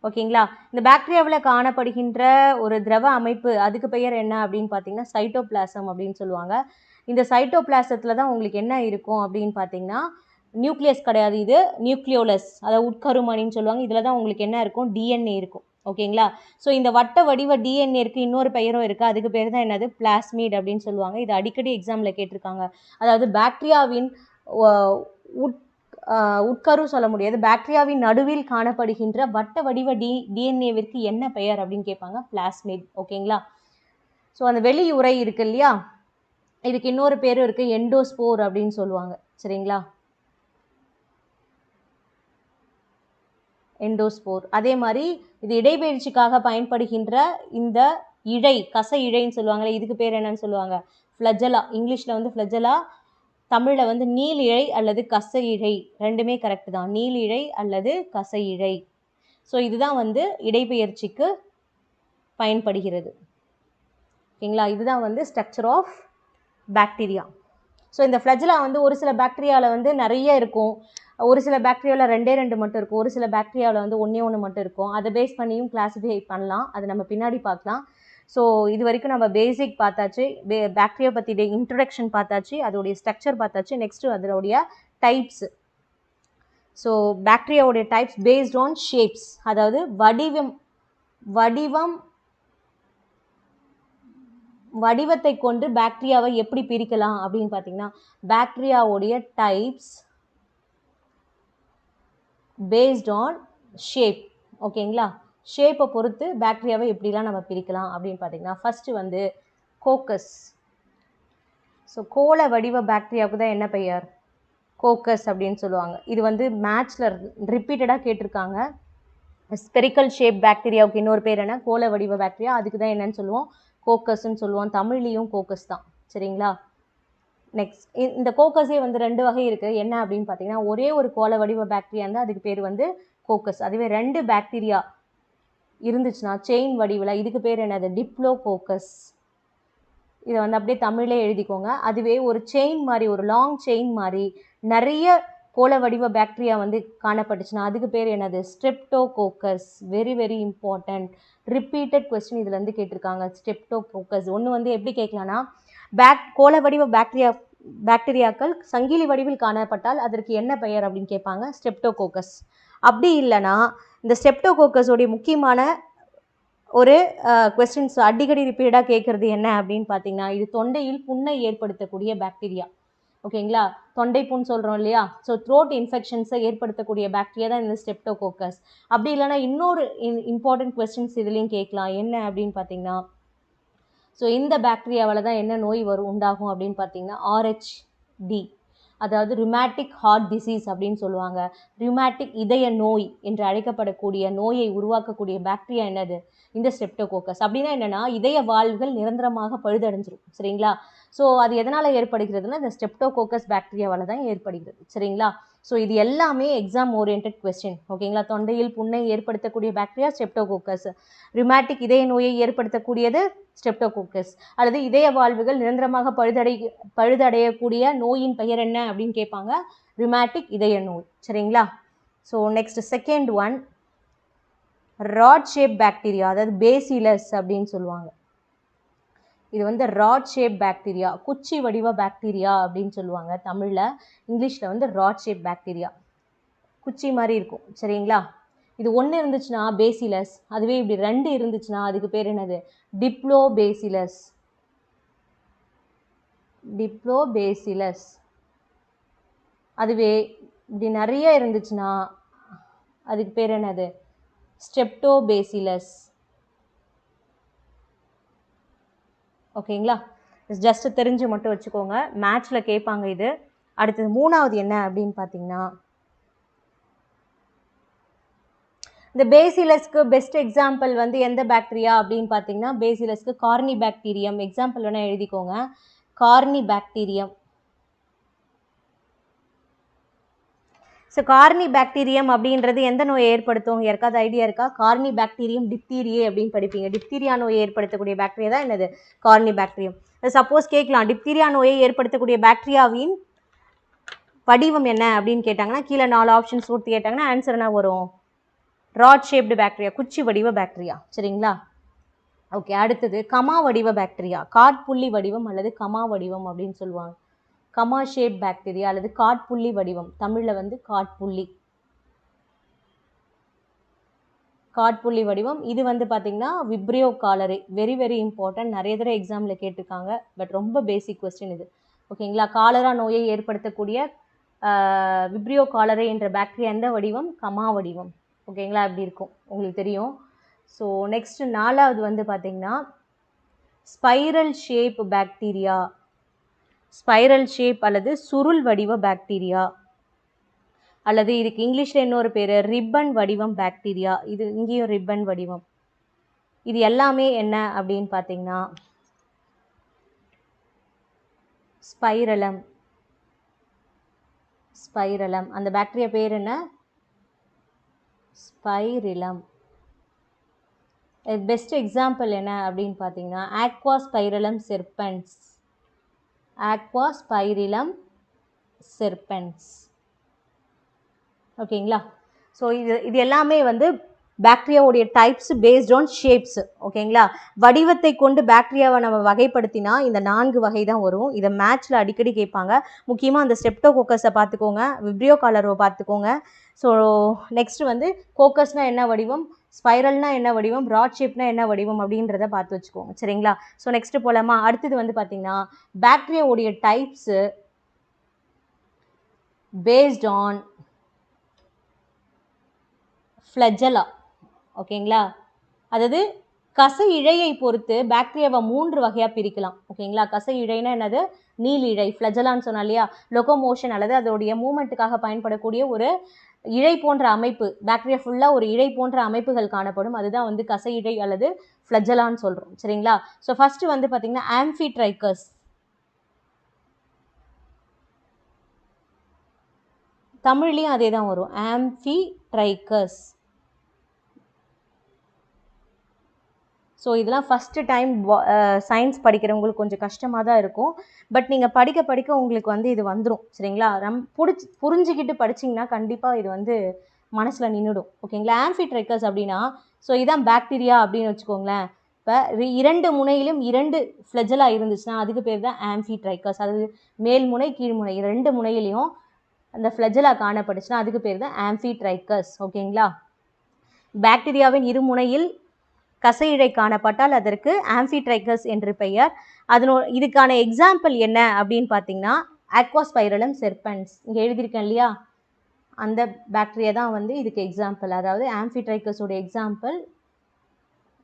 ஓகேங்களா, இந்த பாக்டீரியாவில் காணப்படுகின்ற ஒரு திரவ அமைப்பு, அதுக்கு பெயர் என்ன அப்படின்னு பார்த்தீங்கன்னா சைட்டோபிளாசம் அப்படின்னு சொல்லுவாங்க. இந்த சைட்டோபிளாசத்தில் தான் உங்களுக்கு என்ன இருக்கும் அப்படின்னு பார்த்தீங்கன்னா நியூக்ளியஸ் கிடையாது, இது நியூக்ளியோலஸ், அதாவது உட்கருமணின்னு சொல்லுவாங்க. இதில் தான் உங்களுக்கு என்ன இருக்கும், டிஎன்ஏ இருக்கும். ஓகேங்களா. ஸோ இந்த வட்ட வடிவ டிஎன்ஏக்கு இன்னொரு பெயரும் இருக்குது, அதுக்கு பேர் தான் என்னது, பிளாஸ்மிட் அப்படின்னு சொல்லுவாங்க. இது அடிக்கடி எக்ஸாமில் கேட்டிருக்காங்க. அதாவது பாக்டீரியாவின் உட்கரு சொல்ல முடியாது, பாக்டீரியாவின் நடுவில் காணப்படுகின்ற வட்ட வடிவ டிஎன்ஏவிற்கு என்ன பெயர் அப்படின்னு கேட்பாங்க, பிளாஸ்மிட். ஓகேங்களா. ஸோ அந்த வெளி உறை இருக்கு இல்லையா, இதுக்கு இன்னொரு பேரும் இருக்குது, எண்டோஸ்போர் அப்படின்னு சொல்லுவாங்க. சரிங்களா, எண்டோஸ்போர். அதே மாதிரி இது இடைப்பெயர்ச்சிக்காக பயன்படுகின்ற இந்த இழை, கச இழைன்னு சொல்லுவாங்களே, இதுக்கு பேர் என்னன்னு சொல்லுவாங்க, ஃப்ளஜலா. இங்கிலீஷில் வந்து ஃப்ளஜலா, தமிழில் வந்து நீல் இழை அல்லது கச இழை, ரெண்டுமே கரெக்டு தான், நீல் இழை அல்லது கச இழை. ஸோ இதுதான் வந்து இடைப்பெயர்ச்சிக்கு பயன்படுகிறது. ஓகேங்களா, இதுதான் வந்து ஸ்ட்ரக்சர் ஆஃப் பாக்டீரியா. ஸோ இந்த ஃப்ளஜலா வந்து ஒரு சில பாக்டீரியாவில் வந்து நிறைய இருக்கும், ஒரு சில பாக்டீரியாவில் 2 மட்டும் இருக்கும், ஒரு சில பாக்டீரியாவில் வந்து 1 மட்டும் இருக்கும். அதை பேஸ் பண்ணியும் கிளாஸிஃபை பண்ணலாம், அது நம்ம பின்னாடி பார்க்கலாம். ஸோ இது வரைக்கும் நம்ம பேசிக் பார்த்தாச்சு, பாக்டீரியா பற்றி இன்ட்ரடக்ஷன் பார்த்தாச்சு, அதோடைய ஸ்ட்ரக்சர் பார்த்தாச்சு. நெக்ஸ்ட்டு அதோடைய டைப்ஸ். ஸோ பாக்டீரியாவுடைய டைப்ஸ் பேஸ்ட் ஆன் ஷேப்ஸ், அதாவது வடிவத்தை கொண்டு பாக்டீரியாவை எப்படி பிரிக்கலாம் அப்படின்னு பார்த்தீங்கன்னா, பாக்டீரியாவுடைய டைப்ஸ் பேஸ்ட் ஆன் ஷேப். ஓகேங்களா, ஷேப்பை பொறுத்து பாக்டீரியாவை எப்படிலாம் நம்ம பிரிக்கலாம் அப்படின்னு பார்த்தீங்கன்னா, ஃபஸ்ட்டு வந்து கோக்கஸ். ஸோ கோள வடிவ பாக்டீரியாவுக்கு தான் என்ன பெயர், கோக்கஸ் அப்படின்னு சொல்லுவாங்க. இது வந்து மேட்ச்சில் ரிப்பீட்டடாக கேட்டிருக்காங்க. ஸ்பெரிக்கல் ஷேப் பாக்டீரியாவுக்கு இன்னொரு பேர் என்ன, கோள வடிவ பாக்டீரியா, அதுக்கு தான் என்னன்னு சொல்லுவோம், கோக்கஸ்ன்னு சொல்லுவோம். தமிழ்லேயும் கோக்கஸ் தான். சரிங்களா. நெக்ஸ்ட் இந்த கோக்கஸே வந்து 2 வகை இருக்குது. என்ன அப்படின்னு பார்த்தீங்கன்னா, ஒரே ஒரு கோள வடிவ பாக்டீரியா இருந்தால் அதுக்கு பேர் வந்து கோக்கஸ். அதுவே 2 பாக்டீரியா இருந்துச்சுன்னா செயின் வடிவில், இதுக்கு பேர் என்னது, டிப்ளோகோக்கஸ். இதை வந்து அப்படியே தமிழே எழுதிக்கோங்க. அதுவே ஒரு செயின் மாதிரி, ஒரு லாங் செயின் மாதிரி நிறைய கோள வடிவ பாக்டீரியா வந்து காணப்பட்டுச்சுன்னா அதுக்கு பேர் என்னது, streptococcus. Very very important, repeated question இதில் வந்து கேட்டிருக்காங்க, ஸ்ட்ரெப்டோகோக்கஸ். ஒன்று வந்து எப்படி கேட்கலான்னா, கோள வடிவ பாக்டீரியாக்கள் சங்கிலி வடிவில் காணப்பட்டால் அதற்கு என்ன பெயர் அப்படின்னு கேட்பாங்க, ஸ்ட்ரெப்டோகோக்கஸ். அப்படி இல்லைன்னா இந்த ஸ்ட்ரெப்டோகோக்கஸோடைய முக்கியமான ஒரு கொஸ்டின்ஸ் அடிக்கடி ரிப்பீட்டடாக கேட்குறது என்ன அப்படின்னு பார்த்தீங்கன்னா, இது தொண்டையில் புண்ணை ஏற்படுத்தக்கூடிய பாக்டீரியா. ஓகேங்களா, தொண்டை புண் சொல்கிறோம் இல்லையா, ஸோ த்ரோட் இன்ஃபெக்ஷன்ஸை ஏற்படுத்தக்கூடிய பாக்டீரியா தான் இந்த ஸ்ட்ரெப்டோகோக்கஸ். அப்படி இல்லைனா இன்னொரு இம்பார்ட்டன்ட் கொஸ்டின்ஸ் இதுலேயும் கேட்கலாம், என்ன அப்படின்னு பார்த்தீங்கன்னா, ஸோ இந்த பாக்டீரியாவால் தான் என்ன நோய் உண்டாகும் அப்படின்னு பார்த்தீங்கன்னா, ஆர்ஹெச்டி, அதாவது ருமேட்டிக் ஹார்ட் டிசீஸ் அப்படின்னு சொல்லுவாங்க. ருமேட்டிக் இதய நோய் என்று அழைக்கப்படக்கூடிய நோயை உருவாக்கக்கூடிய பாக்டீரியா என்னது, இந்த ஸ்ட்ரெப்டோகோக்கஸ். அப்படின்னா என்னென்னா, இதய வால்வுகள் நிரந்தரமாக பழுதடைஞ்சிரும். சரிங்களா. ஸோ அது எதனால் ஏற்படுகிறதுனா, இந்த ஸ்ட்ரெப்டோகோக்கஸ் பாக்டீரியாவால் தான் ஏற்படுகிறது. சரிங்களா. ஸோ இது எல்லாமே எக்ஸாம் ஓரியன்ட் கொஸ்டின். ஓகேங்களா, தொண்டையில் புண்ணை ஏற்படுத்தக்கூடிய பாக்டீரியா ஸ்ட்ரெப்டோகோக்கஸ், ருமேட்டிக் இதய நோயை ஏற்படுத்தக்கூடியது ஸ்ட்ரெப்டோகோக்கஸ், அல்லது இதய வால்வுகள் நிரந்தரமாக பழுதடையக்கூடிய நோயின் பெயர் என்ன அப்படின்னு கேட்பாங்க, ருமேட்டிக் இதய நோய். சரிங்களா. So next second one, rod shape bacteria, அதாவது பேசிலஸ் அப்படின்னு சொல்லுவாங்க. இது வந்து ராட் ஷேப் பாக்டீரியா, குச்சி வடிவ பாக்டீரியா அப்படின்னு சொல்லுவாங்க தமிழில். இங்கிலீஷில் வந்து ராட் ஷேப் பாக்டீரியா, குச்சி மாதிரி இருக்கும். சரிங்களா. இது 1 இருந்துச்சுன்னா பேசிலஸ், அதுவே இப்படி 2 இருந்துச்சுன்னா அதுக்கு பேர் என்னது, டிப்ளோபேசிலஸ். டிப்ளோபேசிலஸ். அதுவே இப்படி நிறைய இருந்துச்சுன்னா அதுக்கு பேர் என்னது, ஸ்ட்ரெப்டோபேசிலஸ். ஓகேங்களா, ஜஸ்ட் தெரிஞ்சு மட்டும் வச்சுக்கோங்க, மேட்ச்சில் கேட்பாங்க இது. அடுத்தது 3வது என்ன அப்படின்னு பார்த்தீங்கன்னா, இந்த பேசிலஸ்க்கு பெஸ்ட் எக்ஸாம்பிள் வந்து எந்த பாக்டீரியா அப்படின்னு பார்த்தீங்கன்னா, பேசிலஸ்க்கு கார்னி பாக்டீரியம். எக்ஸாம்பிள் வேணால் எழுதிக்கோங்க, Carney bacterium. So Carney bacterium அப்படின்றது எந்த நோயை ஏற்படுத்தும், யாருக்காவது ஐடியா இருக்கா? கார்னி பாக்டீரியம் டிப்தீரியே அப்படின்னு படிப்பீங்க. டிப்தீரியா நோயை ஏற்படுத்தக்கூடிய பாக்டீரியா தான் என்னது, கார்னி பாக்டீரியம். சப்போஸ் கேட்கலாம், டிப்தீரியா நோயை ஏற்படுத்தக்கூடிய பாக்டீரியாவின் வடிவம் என்ன அப்படின்னு கேட்டாங்கன்னா, கீழே 4 ஆப்ஷன்ஸ் கொடுத்து கேட்டாங்கன்னா ஆன்சர் என்ன வரும், ராட் ஷேப்டு பாக்டீரியா, குச்சி வடிவ பாக்டீரியா. சரிங்களா. ஓகே, அடுத்தது கமா வடிவ பாக்டீரியா, காட்புள்ளி வடிவம் அல்லது கமா வடிவம் அப்படின்னு சொல்லுவாங்க. கமா ஷேப் பாக்டீரியா அல்லது காட்புள்ளி வடிவம், தமிழில் வந்து காட்புள்ளி. காட்புள்ளி வடிவம். இது வந்து பார்த்தீங்கன்னா விப்ரியோ காலரே, வெரி வெரி இம்பார்ட்டன்ட், நிறைய தடவை எக்ஸாமில் கேட்டிருக்காங்க, பட் ரொம்ப பேசிக் கொஸ்டின் இது. ஓகேங்களா, காலரா நோயை ஏற்படுத்தக்கூடிய விப்ரியோ காலரே என்ற பாக்டீரியா எந்த வடிவம்? கமா வடிவம். ஓகேங்களா, இப்படி இருக்கும், உங்களுக்கு தெரியும். ஸோ நெக்ஸ்ட் 4வது வந்து பார்த்தீங்கன்னா spiral shape bacteria, spiral shape அல்லது சுருள் வடிவ பாக்டீரியா, அல்லது இதுக்கு இங்கிலீஷில் இன்னொரு பேர் ரிப்பன் வடிவம் பாக்டீரியா. இது இங்கேயும் ரிப்பன் வடிவம். இது எல்லாமே என்ன அப்படின்னு பார்த்தீங்கன்னா ஸ்பைரலம். ஸ்பைரலம், அந்த பாக்டீரியா பேர் என்ன? ஸ்பைரிலம். பெஸ்ட் எக்ஸாம்பிள் என்ன அப்படின்னு பார்த்தீங்கன்னா ஆக்வாஸ்பைரலம் செர்பன்ஸ். ஆக்வாஸ்பைரிலம் செர்பன்ஸ். ஓகேங்களா, ஸோ இது எல்லாமே வந்து பாக்டீரியாவுடைய டைப்ஸ் பேஸ்ட் ஆன் ஷேப்ஸ். ஓகேங்களா, வடிவத்தை கொண்டு பாக்டீரியாவை நம்ம வகைப்படுத்தினா இந்த 4 வகை தான் வரும். இதை மேட்ச்சில் அடிக்கடி கேட்பாங்க. முக்கியமாக அந்த ஸ்ட்ரெப்டோகோக்கஸை பார்த்துக்கோங்க, விப்ரியோ காலரை பார்த்துக்கோங்க. ஸோ நெக்ஸ்ட் வந்து கோக்கஸ்னால் என்ன வடிவம், ஸ்பைரல்னா என்ன வடிவம், ராட் ஷேப்னா என்ன வடிவம் அப்படின்றத பார்த்து வச்சுக்கோங்க. சரிங்களா, ஸோ நெக்ஸ்ட் போலாமா? அடுத்தது வந்து பார்த்தீங்கன்னா பாக்டீரியாவுடைய டைப்ஸு பேஸ்ட் ஆன் ஃப்ளஜெல்லா. ஓகேங்களா, அதாவது கசை இழையை பொறுத்து பாக்டீரியாவை 3 வகையாக பிரிக்கலாம். ஓகேங்களா, கசை இழைனா என்னது? நீல் இழை, ஃப்ளஜெல்லான்னு சொன்னா இல்லையா, லொகோமோஷன் அல்லது அதோடைய மூமெண்ட்டுக்காக பயன்படக்கூடிய ஒரு இழை போன்ற அமைப்பு. பாக்டீரியா ஃபுல்லாக ஒரு இழை போன்ற அமைப்புகள் காணப்படும், அதுதான் வந்து கசை இழை அல்லது ஃப்ளஜெல்லான்னு சொல்கிறோம். சரிங்களா, ஸோ ஃபஸ்ட்டு வந்து பார்த்தீங்கன்னா ஆம்ஃபிட்ரைக்கஸ். தமிழ்லேயும் அதே தான் வரும், ஆம்ஃபிட்ரைக்கஸ். ஸோ இதெல்லாம் ஃபஸ்ட்டு டைம் சயின்ஸ் படிக்கிறவங்களுக்கு கொஞ்சம் கஷ்டமாக தான் இருக்கும், பட் நீங்கள் படிக்க படிக்க உங்களுக்கு வந்து இது வந்துடும். சரிங்களா, புரிஞ்சுக்கிட்டு படிச்சிங்கன்னா கண்டிப்பாக இது வந்து மனசில் நின்றுடும். ஓகேங்களா, ஆம்ஃபிட்ரைக்கஸ் அப்படின்னா ஸோ இதான் பாக்டீரியா அப்படின்னு வச்சுக்கோங்களேன். இப்போ 2 முனையிலும் 2 ஃப்ளஜெல்லா இருந்துச்சுன்னா அதுக்கு பேர் தான் ஆம்ஃபிட்ரைக்கஸ். அது மேல் முனை கீழ் முனை 2 முனையிலையும் அந்த ஃப்ளஜெல்லா காணப்பட்டுச்சுன்னா அதுக்கு பேர் தான் ஆம்ஃபிட்ரைக்கஸ். ஓகேங்களா, பாக்டீரியாவின் இருமுனையில் கசையிழை காணப்பட்டால் அதற்கு ஆம்ஃபிட்ரைக்கஸ் என்று பெயர். இதுக்கான எக்ஸாம்பிள் என்ன அப்படின்னு பார்த்தீங்கன்னா ஆக்வாஸ்பைரலம் செர்பன்ஸ். இங்கே எழுதியிருக்கேன் இல்லையா, அந்த பாக்டீரியா தான் வந்து இதுக்கு எக்ஸாம்பிள். அதாவது ஆம்ஃபிட்ரைக்கஸோட எக்ஸாம்பிள்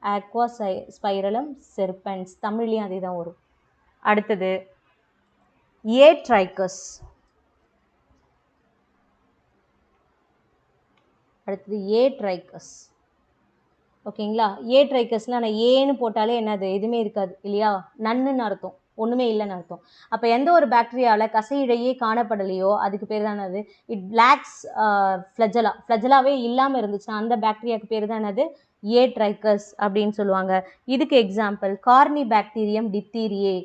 ஆக்வாஸ்பைரலம் செர்பன்ஸ். தமிழ்லேயும் அதே தான் வரும். அடுத்தது ஏட்ரைக்கஸ். ஏட்ரைக்கஸ். ஓகேங்களா, ஏட்ரைக்கஸ்லாம் நான் ஏன்னு போட்டாலே என்னது எதுவுமே இருக்காது இல்லையா, நன்னுன்னு அர்த்தம், ஒன்றுமே இல்லைன்னு அர்த்தம். அப்போ எந்த ஒரு பாக்டீரியாவில் கசை இழையே காணப்படலையோ அதுக்கு பேர் தான் என்னது? It lakhs flagella. ஃப்ளஜெல்லாவே இல்லாமல் இருந்துச்சுன்னா அந்த பாக்டீரியாவுக்கு பேர் தான் என்னது? ஏட்ரைக்கஸ் அப்படின்னு சொல்லுவாங்க. இதுக்கு example Corynebacterium diphtheriae.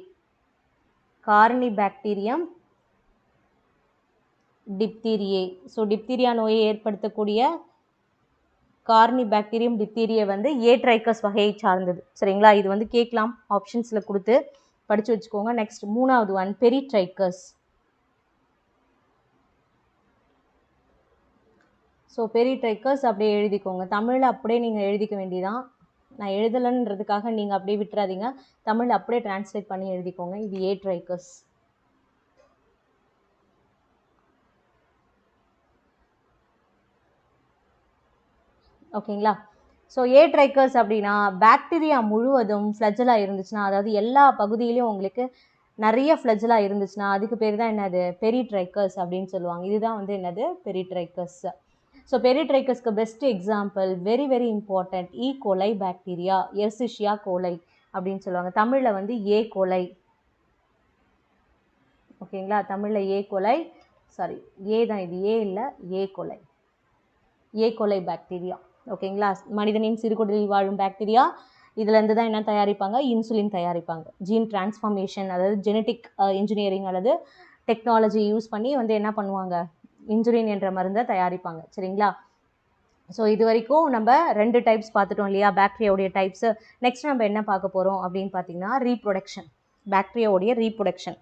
Corynebacterium diphtheriae. So diphtheria நோயை ஏற்படுத்தக்கூடிய கார்னிபாக்டீரியம் டிப்தீரியா வந்து ஏட்ரைக்கஸ் வகையை சார்ந்தது. சரிங்களா, இது வந்து கேட்கலாம், ஆப்ஷன்ஸில் கொடுத்து படித்து வச்சுக்கோங்க. நெக்ஸ்ட் 3வது ஒன் பெரிட்ரைக்கஸ். ஸோ பெரிட்ரைக்கஸ் அப்படியே எழுதிக்கோங்க, தமிழில் அப்படியே நீங்கள் எழுதிக்க வேண்டியதான். நான் எழுதலைன்றதுக்காக நீங்கள் அப்படியே விட்டுறாதீங்க, தமிழ் அப்படியே டிரான்ஸ்லேட் பண்ணி எழுதிக்கோங்க. இது ஏட்ரைக்கஸ். ஓகேங்களா, ஸோ ஏட்ரைக்கஸ் அப்படின்னா பாக்டீரியா முழுவதும் ஃப்ளஜெல்லா இருந்துச்சுன்னா, அதாவது எல்லா பகுதியிலையும் உங்களுக்கு நிறைய ஃப்ளஜெல்லா இருந்துச்சுன்னா அதுக்கு பேர் தான் என்னது? பெரிட்ரைக்கஸ் அப்படின்னு சொல்லுவாங்க. இதுதான் வந்து என்னது? பெரிட்ரைக்கஸ். ஸோ பெரிட்ரைக்கஸ்க்கு best example very very important E coli bacteria, எர்சிஷியா கோலை அப்படின்னு சொல்லுவாங்க. தமிழில் வந்து ஏ கோலை. ஓகேங்களா, தமிழில் ஏ கோலை, சாரி ஏ தான், இது ஏ இல்லை, ஏ கோலை. ஏ கோலை பாக்டீரியா. ஓகேங்களா, மனிதனின் சிறுகுடலில் வாழும் பாக்டீரியா. இதுலேருந்து தான் என்ன தயாரிப்பாங்க? இன்சுலின் தயாரிப்பாங்க. ஜீன் டிரான்ஸ்ஃபார்மேஷன், அதாவது ஜெனட்டிக் இன்ஜினியரிங் அல்லது டெக்னாலஜி யூஸ் பண்ணி வந்து என்ன பண்ணுவாங்க? இன்சுலின் என்ற மருந்தை தயாரிப்பாங்க. சரிங்களா, ஸோ இது வரைக்கும் நம்ம 2 டைப்ஸ் பார்த்துட்டோம் இல்லையா, பாக்டீரியாவுடைய டைப்ஸு. நெக்ஸ்ட் நம்ம என்ன பார்க்க போகிறோம் அப்படின்னு பார்த்தீங்கன்னா ரீப்ரொடக்ஷன், பாக்டீரியாவுடைய ரீப்ரொடக்ஷன்.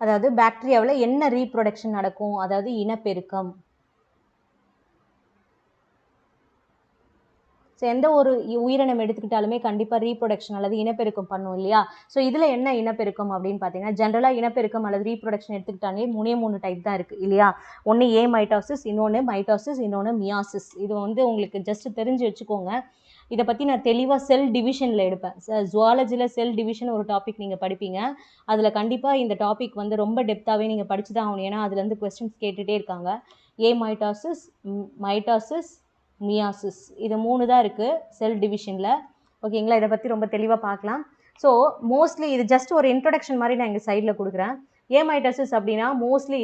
அதாவது பாக்டீரியாவில் என்ன ரீப்ரொடக்ஷன் நடக்கும், அதாவது இனப்பெருக்கம். ஸோ எந்த ஒரு உயிரினம் எடுத்துக்கிட்டாலுமே கண்டிப்பாக ரீப்ரொடக்ஷன் அல்லது இனப்பெருக்கம் பண்ணும் இல்லையா. ஸோ இதில் என்ன இனப்பெருக்கம் அப்படின்னு பார்த்தீங்கன்னா, ஜென்ரலாக இனப்பெருக்கம் அல்லது ரீப்ரொடக்ஷன் எடுத்துக்கிட்டாலே 3 டைப் தான் இருக்குது இல்லையா. ஒன்று மைட்டாசிஸ், இன்னொன்று மைட்டாசிஸ், இன்னொன்று மியாசிஸ். இது வந்து உங்களுக்கு ஜஸ்ட் தெரிஞ்சு வச்சுக்கோங்க. இதை பற்றி நான் தெளிவாக செல் டிவிஷனில் எடுப்பேன். ஜுவாலஜியில் செல் டிவிஷன் ஒரு டாபிக் நீங்கள் படிப்பீங்க. அதில் கண்டிப்பாக இந்த டாபிக் வந்து ரொம்ப டெப்த்தாகவே நீங்கள் படித்து தான் ஆகணும். ஏன்னா அதுலேருந்து கொஸ்டின்ஸ் கேட்டுகிட்டே இருக்காங்க. மைட்டாசிஸ், மைட்டாசிஸ், மியாசிஸ், இது 3 தான் இருக்குது செல் டிவிஷனில். ஓகேங்களா, இதை பற்றி ரொம்ப தெளிவாக பார்க்கலாம். ஸோ மோஸ்ட்லி இது ஜஸ்ட் ஒரு இன்ட்ரொடக்ஷன் மாதிரி நான் எங்கள் சைடில் கொடுக்குறேன். மைட்டாசிஸ் அப்படின்னா மோஸ்ட்லி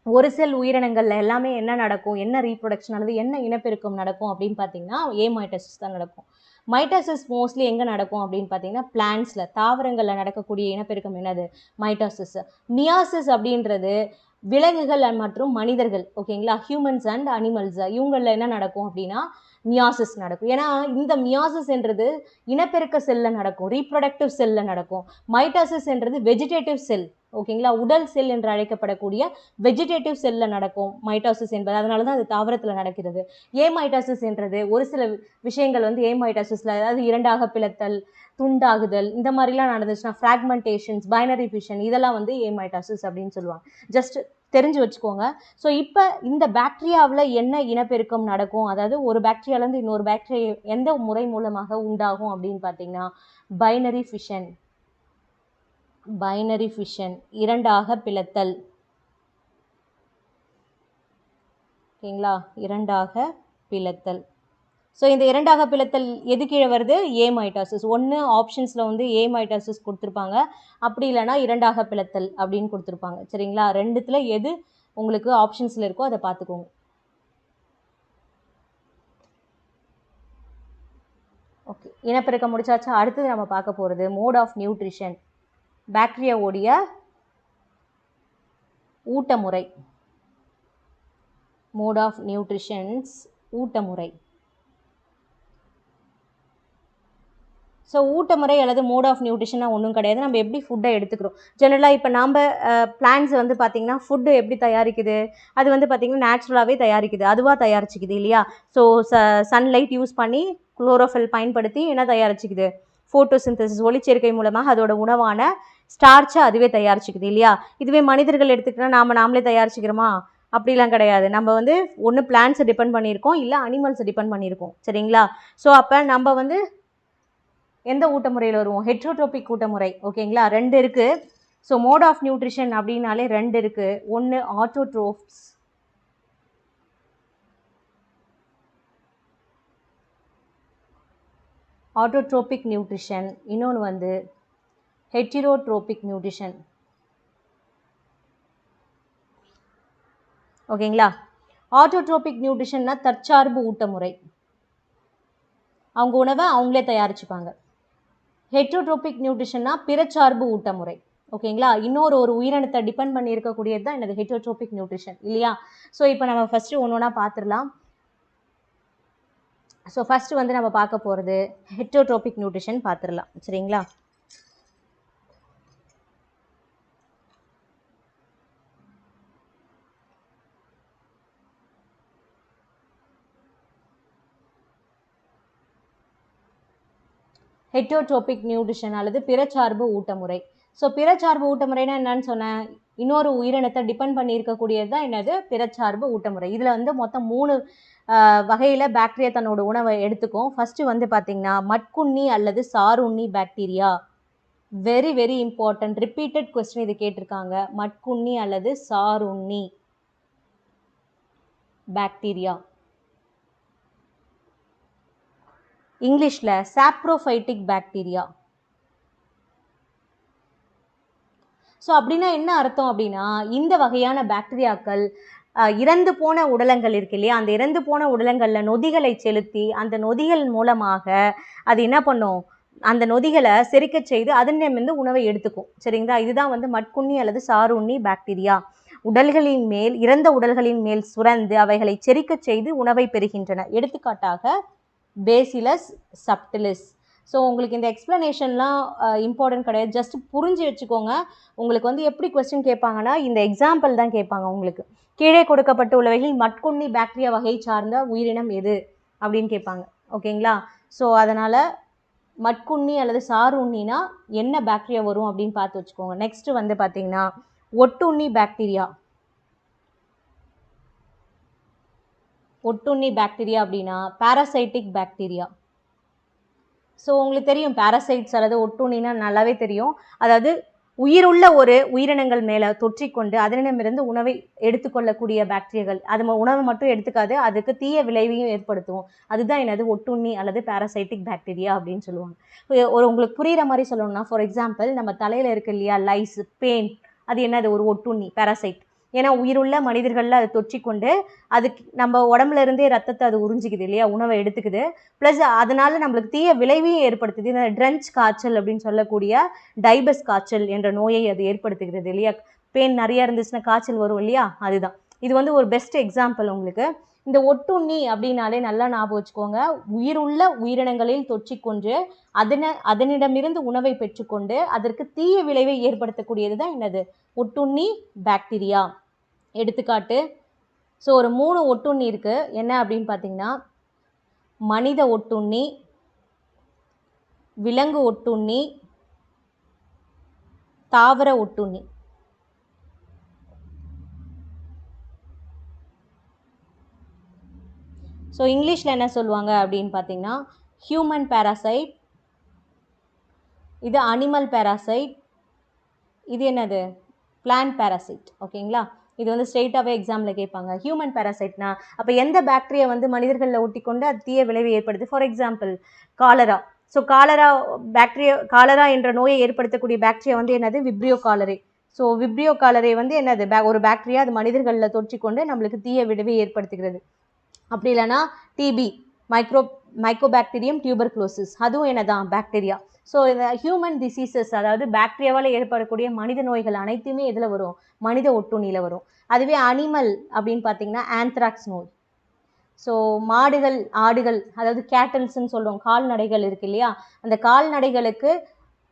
ஒரு செல் உயிரினங்களில் எல்லாமே என்ன நடக்கும், என்ன ரீப்ரொடக்ஷன் அல்லது என்ன இனப்பெருக்கம் நடக்கும் அப்படின்னு பார்த்தீங்கன்னா மைட்டாசிஸ் தான் நடக்கும். மைட்டாசிஸ் மோஸ்ட்லி எங்கே நடக்கும் அப்படின்னு பார்த்தீங்கன்னா பிளான்ஸில், தாவரங்களில் நடக்கக்கூடிய இனப்பெருக்கம் என்னது, மைட்டாசிஸ். மியாசிஸ் அப்படின்றது விலங்குகள் மற்றும் மனிதர்கள், ஓகேங்களா, ஹியூமன்ஸ் அண்ட் அனிமல்ஸ், இவங்களில் என்ன நடக்கும் அப்படின்னா மியாசிஸ் நடக்கும். ஏன்னா இந்த மியாசிஸ் என்றது இனப்பெருக்க செல்லில் நடக்கும், ரீப்ரொடக்டிவ் செல்லில் நடக்கும். மைட்டாசிஸ் என்றது வெஜிடேட்டிவ் செல், ஓகேங்களா, உடல் செல் என்று அழைக்கப்படக்கூடிய வெஜிடேட்டிவ் செல்லில் நடக்கும் மைட்டாசிஸ் என்பது. அதனால தான் அது தாவரத்தில் நடக்கிறது. மைட்டாசிஸ் என்றது ஒரு சில விஷயங்கள் வந்து மைட்டாசிஸில், அதாவது இரண்டாக பிளத்தல், துண்டாகுதல், இந்த மாதிரிலாம் நடந்துச்சுன்னா ஃப்ராக்மெண்டேஷன்ஸ், பைனரி ஃபிஷன், இதெல்லாம் வந்து மைட்டாசிஸ் அப்படின்னு சொல்லுவாங்க. ஜஸ்ட் தெரிஞ்சு வச்சுக்கோங்க. ஸோ இப்போ இந்த பாக்டீரியாவில் என்ன இனப்பெருக்கம் நடக்கும், அதாவது ஒரு பாக்டீரியாவிலேருந்து இன்னொரு பாக்டீரியா எந்த முறை மூலமாக உண்டாகும் அப்படின்னு பார்த்தீங்கன்னா பைனரி ஃபிஷன். பைனரி ஃபிஷன், இரண்டாக பிளத்தல், ஓகேங்களா, இரண்டாக பிளத்தல். ஸோ இந்த இரண்டாக பிளத்தல் எது கீழே வருது, மைட்டாசிஸ். ஒன்று ஆப்ஷன்ஸில் வந்து மைட்டாசிஸ் கொடுத்துருப்பாங்க, அப்படி இல்லைனா இரண்டாக பிளத்தல் அப்படின்னு கொடுத்துருப்பாங்க. சரிங்களா, ரெண்டுத்தில் எது உங்களுக்கு ஆப்ஷன்ஸில் இருக்கோ அதை பார்த்துக்கோங்க. ஓகே, இனப்பெருக்கம் முடிச்சாச்சா. அடுத்தது நம்ம பார்க்க போகிறது மோட் ஆஃப் நியூட்ரிஷன், பாக்டீரியாவுடைய ஊட்டமுறை. மோட் ஆஃப் நியூட்ரிஷன்ஸ், ஊட்டமுறை. ஸோ ஊட்டமுறை அல்லது மோட் ஆஃப் நியூட்ரிஷனாக ஒன்றும் கிடையாது. நம்ம எப்படி ஃபுட்டை எடுத்துக்கிறோம். ஜெனரலாக இப்போ நம்ம பிளான்ஸ் வந்து பார்த்திங்கன்னா ஃபுட்டு எப்படி தயாரிக்குது, அது வந்து பார்த்திங்கன்னா நேச்சுரலாகவே தயாரிக்குது, அதுவாக தயாரிச்சிக்குது இல்லையா. ஸோ சன்லைட் யூஸ் பண்ணி குளோரோஃபில் பயன்படுத்தி என்ன தயாரிச்சிக்குது, ஃபோட்டோசிந்தசிஸ், ஒளிச்சேர்க்கை மூலமாக அதோட உணவான ஸ்டார்ச்சை அதுவே தயாரிச்சிக்குது இல்லையா. இதுவே மனிதர்கள் எடுத்துக்கிட்டால் நாமளே தயாரிச்சிக்கிறோமா, அப்படிலாம் கிடையாது. நம்ம வந்து ஒன்று பிளான்ஸை டிபெண்ட் பண்ணியிருக்கோம், இல்லை அனிமல்ஸை டிபெண்ட் பண்ணியிருக்கோம். சரிங்களா. ஸோ அப்போ நம்ம வந்து எந்த ஊட்டமுறையில் வருவோம், ஹெட்ரோட்ரோபிக் ஊட்டமுறை. ஓகேங்களா, 2 இருக்குது. ஸோ மோட் ஆஃப் நியூட்ரிஷன் அப்படின்னாலே 2 இருக்குது. ஒன்று ஆட்டோட்ரோப்ஸ், ஆட்டோட்ரோபிக் நியூட்ரிஷன், இன்னொன்று வந்து ஹெட்டிரோட்ரோபிக் நியூட்ரிஷன். ஓகேங்களா, ஆட்டோட்ரோபிக் நியூட்ரிஷன்னா தற்சார்பு ஊட்டமுறை, அவங்க உணவை அவங்களே தயாரிச்சுப்பாங்க. ஹெட்ரோட்ரோபிக் நியூட்ரிஷன்னா பிறச்சார்பு ஊட்டமுறை. ஓகேங்களா, இன்னொரு உயிரினத்தை டிபெண்ட் பண்ணி இருக்கக்கூடியது தான் என்னது, ஹெட்ரோட்ரோபிக் நியூட்ரிஷன் இல்லையா. ஸோ இப்போ நம்ம ஃபஸ்ட்டு ஒன்று ஒன்றா பார்த்துடலாம். ஸோ ஃபஸ்ட்டு வந்து நம்ம பார்க்க போகிறது ஹெட்ரோட்ரோபிக் நியூட்ரிஷன் பார்த்துடலாம். சரிங்களா. ஹெட்ரோட்ரோபிக் நியூட்ரிஷன் அல்லது பிறச்சார்பு ஊட்டமுறை. ஸோ பிறச்சார்பு ஊட்டமுறைனா என்னன்னு சொன்னேன், இன்னொரு உயிரினத்தை டிபெண்ட் பண்ணி இருக்கக்கூடியது தான் என்னது, பிறச்சார்பு ஊட்டமுறை. இதில் வந்து மொத்தம் 3 வகையில் பாக்டீரியா தன்னோட உணவை எடுத்துக்கும். ஃபஸ்ட்டு வந்து பார்த்திங்கன்னா மட்குண்ணி அல்லது சாருண்ணி bacteria. Very very important, repeated question இது கேட்டிருக்காங்க. மட்குண்ணி அல்லது சாருண்ணி பாக்டீரியா, இங்கிலீஷில் சாப்ரோஃபைட்டிக் பாக்டீரியா. ஸோ அப்படின்னா என்ன அர்த்தம் அப்படின்னா, இந்த வகையான பாக்டீரியாக்கள் இறந்து போன உடலங்கள் இருக்கு இல்லையா, அந்த இறந்து போன உடலங்களில் நொதிகளை செலுத்தி அந்த நொதிகள் மூலமாக அது என்ன பண்ணும், அந்த நொதிகளை செரிக்க செய்து அதனிடமிருந்து உணவை எடுத்துக்கும். சரிங்களா, இதுதான் வந்து மட்குண்ணி அல்லது சாருண்ணி பாக்டீரியா. உடல்களின் மேல், இறந்த உடல்களின் மேல் சுரந்து அவைகளை செரிக்க செய்து உணவை பெறுகின்றன. எடுத்துக்காட்டாக பேசிலஸ் சப்டிலிஸ். ஸோ உங்களுக்கு இந்த எக்ஸ்ப்ளனேஷன்லாம் இம்பார்ட்டன்ட் கிடையாது, ஜஸ்ட் புரிஞ்சு வச்சுக்கோங்க. உங்களுக்கு வந்து எப்படி கொஸ்டின் கேட்பாங்கன்னா இந்த எக்ஸாம்பிள் தான் கேட்பாங்க உங்களுக்கு. கீழே கொடுக்கப்பட்டு உள்ளவைகளில் மட்குண்ணி பாக்டீரியா வகை சார்ந்த உயிரினம் எது அப்படின்னு கேட்பாங்க. ஓகேங்களா? ஸோ அதனால் மட்குண்ணி அல்லது சாறு உண்ணினா என்ன பாக்டீரியா வரும் அப்படின்னு பார்த்து வச்சுக்கோங்க. நெக்ஸ்ட்டு வந்து பார்த்தீங்கன்னா ஒட்டுண்ணி பாக்டீரியா. ஒட்டுண்ணி பாக்டீரியா அப்படின்னா பாராசைட்டிக் பாக்டீரியா. ஸோ உங்களுக்கு தெரியும் பாராசைட்ஸ் அல்லது ஒட்டுண்ணினா நல்லாவே தெரியும். அதாவது உயிருள்ள ஒரு உயிரினங்கள் மேலே தொற்றிக்கொண்டு அதனிடமிருந்து உணவை எடுத்துக்கொள்ளக்கூடிய பாக்டீரியாக்கள். அது உணவை மட்டும் எடுத்துக்காது, அதுக்கு தீய விளைவையும் ஏற்படுத்தும். அதுதான் என்னது ஒட்டுண்ணி அல்லது பாராசைட்டிக் பாக்டீரியா அப்படின்னு சொல்லுவாங்க. உங்களுக்கு புரிகிற மாதிரி சொல்லணும்னா, ஃபார் எக்ஸாம்பிள் நம்ம தலையில் இருக்கு இல்லையா லைஸ், பேன், அது என்னது ஒரு ஒட்டுண்ணி பாராசைட். ஏன்னா உயிருள்ள மனிதர்களில் அது தொற்றிக்கொண்டு அதுக்கு நம்ம உடம்புல இருந்தே ரத்தத்தை அது உறிஞ்சிக்குது இல்லையா, உணவை எடுத்துக்குது. ப்ளஸ் அதனால நம்மளுக்கு தீய விளைவையும் ஏற்படுத்துது. இந்த ட்ரென்ச் காய்ச்சல் அப்படின்னு சொல்லக்கூடிய டைபஸ் காய்ச்சல் என்ற நோயை அது ஏற்படுத்துகிறது இல்லையா. பெயின் நிறையா இருந்துச்சுன்னா காய்ச்சல் வரும் இல்லையா, அதுதான். இது வந்து ஒரு பெஸ்ட் எக்ஸாம்பிள் உங்களுக்கு. இந்த ஒட்டுண்ணி அப்படின்னாலே நல்லா ஞாபகம் வச்சுக்கோங்க, உயிருள்ள உயிரினங்களில் தொற்றிக்கொண்டு அதனிடமிருந்து உணவை பெற்றுக்கொண்டு அதற்கு தீய விளைவை ஏற்படுத்தக்கூடியது தான் என்னது ஒட்டுண்ணி பாக்டீரியா. எடுத்துக்காட்டு, ஸோ ஒரு 3 ஒட்டுண்ணி இருக்குது. என்ன அப்படின்னு பார்த்தீங்கன்னா மனித ஒட்டுண்ணி, விலங்கு ஒட்டுண்ணி, தாவர ஒட்டுண்ணி. ஸோ இங்கிலீஷில் என்ன சொல்லுவாங்க அப்படின்னு பார்த்தீங்கன்னா ஹியூமன் பேராசைட், இது அனிமல் பேராசைட், இது என்னது பிளான்ட் பேராசைட். ஓகேங்களா? இது வந்து ஸ்ட்ரெயிட்டாகவே எக்ஸாமில் கேட்பாங்க. ஹியூமன் பேராசைட்னா அப்போ எந்த பாக்டீரியா வந்து மனிதர்களில் ஒட்டிக்கொண்டு அது தீய விளைவை ஏற்படுது. For example cholera. So cholera என்ற நோயை ஏற்படுத்தக்கூடிய பாக்டீரியா வந்து என்னது விப்ரியோ காலரே. ஸோ விப்ரியோ காலரே வந்து என்னது ஒரு பாக்டீரியா, அது மனிதர்களில் தொற்றிக்கொண்டு நம்மளுக்கு தீய விளைவை ஏற்படுத்துகிறது. அப்படி இல்லைனா டிபி, மைக்கோபாக்டீரியம் டியூபர்குலோசிஸ், அதுவும் என்னதான் பாக்டீரியா. ஸோ இந்த ஹியூமன் டிசீசஸ், அதாவது பாக்டீரியாவால் ஏற்படக்கூடிய மனித நோய்கள் அனைத்துமே எதில் வரும், மனித ஒட்டுண்ணியில் வரும். அதுவே அனிமல் அப்படின்னு பார்த்தீங்கன்னா ஆந்த்ராக்ஸ் நோய். ஸோ மாடுகள், ஆடுகள், அதாவது கேட்டல்ஸ்ன்னு சொல்லுவோம், கால்நடைகள் இருக்கு இல்லையா, அந்த கால்நடைகளுக்கு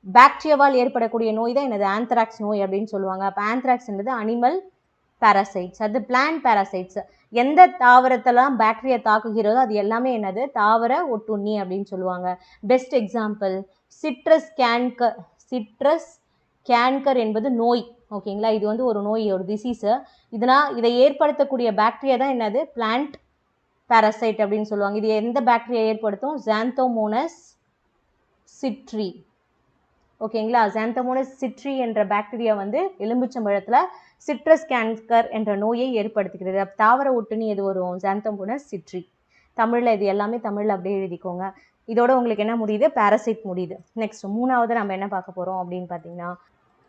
பாக்டீரியாவால் ஏற்படக்கூடிய நோய் தான் என்னது ஆந்த்ராக்ஸ் நோய் அப்படின்னு சொல்லுவாங்க. அப்போ ஆந்த்ராக்ஸ்ன்றது அனிமல் பேராசைட்ஸ். அது பிளான்ட் பேராசைட்ஸ். எந்த தாவரத்தெல்லாம் பாக்டீரியா தாக்குகிறதோ அது எல்லாமே என்னது தாவர ஒட்டுண்ணி அப்படின்னு சொல்லுவாங்க. பெஸ்ட் எக்ஸாம்பிள் சிட்ரஸ் கேன்கர் என்பது நோய். ஓகேங்களா? இது வந்து ஒரு நோய், ஒரு டிசீஸு. இதை ஏற்படுத்தக்கூடிய பாக்டீரியா தான் என்னது பிளான்ட் பேராசைட் அப்படின்னு சொல்லுவாங்க. இது எந்த பாக்டீரியா ஏற்படுத்தும், ஜாந்தோமோனஸ் சிட்ரி. ஓகேங்களா? ஜாந்தோமோனஸ் சிட்ரி என்ற பாக்டீரியா வந்து எலும்புச்சம்பழத்தில் சிட்ரஸ் கேன்கர் என்ற நோயை ஏற்படுத்துகிறது. தாவர ஒட்டுண்ணி எது வரும், ஜாந்தோமோனஸ் சிட்ரி. தமிழில் இது எல்லாமே தமிழில் அப்படியே எழுதிக்கோங்க. இதோட உங்களுக்கு என்ன முடியுது, பாராசைட் முடியுது. நெக்ஸ்ட் 3வது நம்ம என்ன பார்க்க போகிறோம் அப்படின்னு பார்த்தீங்கன்னா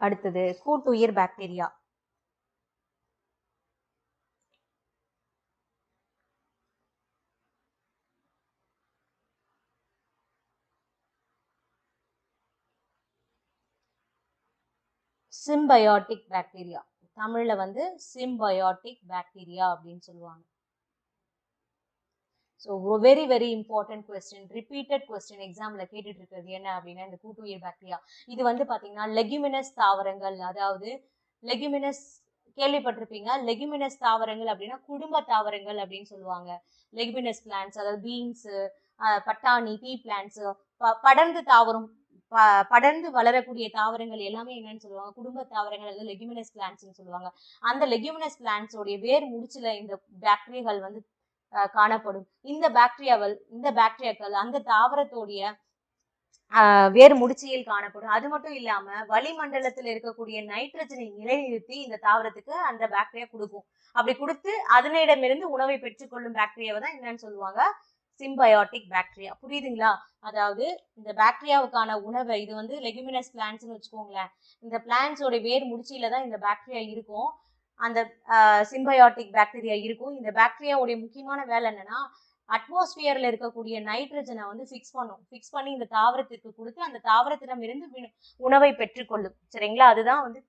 அடுத்தது கூட்டுயிர் பாக்டீரியா. Symbiotic bacteria. தமிழில் வந்து சிம்பயோட்டிக் பாக்டீரியா அப்படின்னு சொல்லுவாங்க. So very very important question, repeated question எக்ஸாமில் கேட்டுட்டு இருக்கிறது என்ன அப்படின்னா இந்த கூட்டுயிர் பாக்டீரியா. இது வந்து பார்த்தீங்கன்னா லெகுமினஸ் தாவரங்கள், அதாவது லெகுமினஸ் கேள்விப்பட்டிருப்பீங்க. லெகுமினஸ் தாவரங்கள் அப்படின்னா குடும்ப தாவரங்கள் அப்படின்னு சொல்லுவாங்க. லெகுமினஸ் பிளான்ட்ஸ், அதாவது பீன்ஸு, பட்டாணி, பீ பிளான்ட்ஸு, படர்ந்து தாவரம், படர்ந்து வளரக்கூடிய தாவரங்கள் எல்லாமே என்னன்னு சொல்லுவாங்க, குடும்ப தாவரங்கள் அல்லது லெகுமினஸ் பிளான்ட்ஸ்ன்னு சொல்லுவாங்க. அந்த லெகுமினஸ் பிளான்ட்ஸோடைய வேர் முடிச்சுல இந்த பாக்டீரியாக்கள் வந்து காணப்படும். இந்த பாக்டீரியாக்கள் அந்த தாவரத்தோடைய வேறு முடிச்சியில் காணப்படும். அது மட்டும் இல்லாம வளிமண்டலத்தில் இருக்கக்கூடிய நைட்ரஜனை நிலைநிறுத்தி இந்த தாவரத்துக்கு அந்த பாக்டீரியா கொடுக்கும். அப்படி கொடுத்து அதனிடமிருந்து உணவை பெற்றுக்கொள்ளும் பாக்டீரியாவை தான் என்னன்னு சொல்லுவாங்க, சிம்பயோட்டிக் பாக்டீரியா. புரியுதுங்களா? அதாவது இந்த பாக்டீரியாவுக்கான உணவை, இது வந்து லெகுமினஸ் பிளான்ட்ஸ்னு வச்சுக்கோங்களேன். இந்த பிளான்ட்ஸோட வேர் முடிச்சியில தான் இந்த பாக்டீரியா இருக்கும், அந்த சிம்பயோட்டிக் பாக்டீரியா இருக்கும். இந்த பாக்டீரியாவுடைய முக்கியமான வேலை என்னன்னா அட்மாஸ்பியர்ல இருக்கக்கூடிய நைட்ரஜனை வந்து ஃபிக்ஸ் பண்ணி இந்த தாவரத்துக்கு கொடுத்து அந்த தாவரத்திடம் இருந்து உணவை பெற்றுக்கொள்ளும். சரிங்களா? அதுதான் வந்து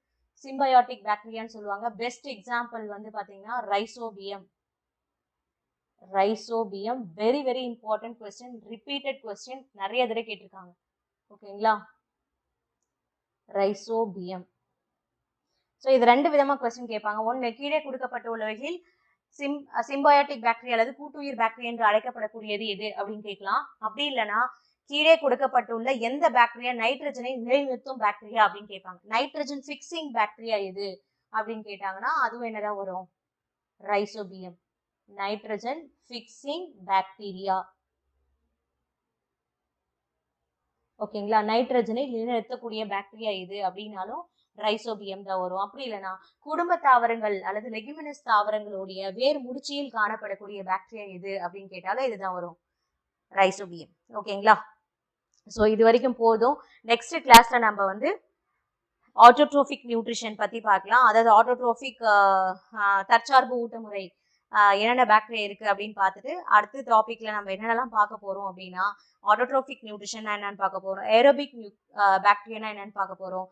சிம்பயோட்டிக் பாக்டீரியான்னு சொல்லுவாங்க. பெஸ்ட் எக்ஸாம்பிள் வந்து பாத்தீங்கன்னா rhizobium. Very very important question, repeated question, நிறைய தடவை கேட்டிருக்காங்க. ஓகேங்களா, ரைசோபியம். ஸோ இது 2 விதமா கொஸ்டின் கேட்பாங்க. ஒன்று, கீழே கொடுக்கப்பட்டுள்ளவைகளில் சிம்பயாட்டிக் பாக்டீரியா அல்லது கூட்டுயிர் பாக்டீரியா என்று அழைக்கப்படக்கூடியது எது அப்படின்னு கேட்கலாம். அப்படி இல்லைன்னா கீழே கொடுக்கப்பட்டுள்ள எந்த பாக்டீரியா நைட்ரஜனை நிலைநிறுத்தும் பாக்டீரியா அப்படின்னு கேட்பாங்க. நைட்ரஜன் ஃபிக்சிங் பாக்டீரியா எது அப்படின்னு கேட்டாங்கன்னா அதுவும் என்னதான் வரும், ரைசோபியம். Nitrogen fixing bacteria. ஓகேங்களா, நைட்ரஜனை நிலைநிறுத்தக்கூடிய பாக்டீரியா எது அப்படின்னாலும் ரைசோபியம் தான் வரும். அப்படி இல்லைன்னா குடும்ப தாவரங்கள் அல்லது லெகுமினஸ் தாவரங்களுடைய வேர் முடிச்சியில் காணப்படக்கூடிய பாக்டீரியா எது அப்படின்னு கேட்டாலும் இதுதான் வரும், ரைசோபியம். ஓகேங்களா, ஸோ இது வரைக்கும் போதும். நெக்ஸ்ட் கிளாஸ்ல நம்ம வந்து ஆட்டோட்ரோபிக் நியூட்ரிஷன் பத்தி பார்க்கலாம். அதாவது ஆட்டோட்ரோபிக் தற்சார்பு ஊட்டமுறை என்னென்ன பாக்டீரியா இருக்கு அப்படின்னு பார்த்துட்டு அடுத்த டாபிக்ல நம்ம என்னென்னலாம் பார்க்க போறோம் அப்படின்னா ஆட்டோட்ரோபிக் நியூட்ரிஷன் என்னன்னு பார்க்க போறோம், ஏரோபிக் பாக்டீரியா என்னன்னு பார்க்க போறோம்,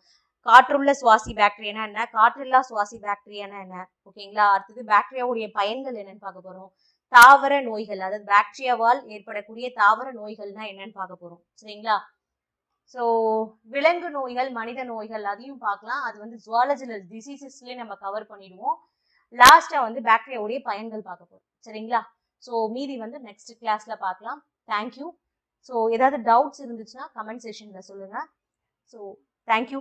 காற்றுள்ள சுவாசி பாக்டீரியா என்ன, காற்றில்லா சுவாசி பாக்டீரியா என்ன. ஓகேங்களா, அடுத்தது பாக்டீரியாவுடைய பயன்கள் என்னன்னு பார்க்க போறோம், தாவர நோய்கள் அதாவது பாக்டீரியாவால் ஏற்படக்கூடிய தாவர நோய்கள்னா என்னன்னு பார்க்க போறோம். சரிங்களா, ஸோ விலங்கு நோய்கள் மனித நோய்கள் அதையும் பார்க்கலாம். அது வந்து ஜுவாலஜிக்கல் டிசீசஸ்லேயே நம்ம கவர் பண்ணிடுவோம். லாஸ்டா வந்து பாக்டீரியாவுடைய பயன்கள் பார்க்க போறோம். சரிங்களா, ஸோ மீதி வந்து நெக்ஸ்ட் கிளாஸ்ல பார்க்கலாம். தேங்க்யூ. ஸோ ஏதாவது டவுட்ஸ் இருந்துச்சுன்னா கமெண்ட் செக்ஷன்ல சொல்லுங்க. So thank you.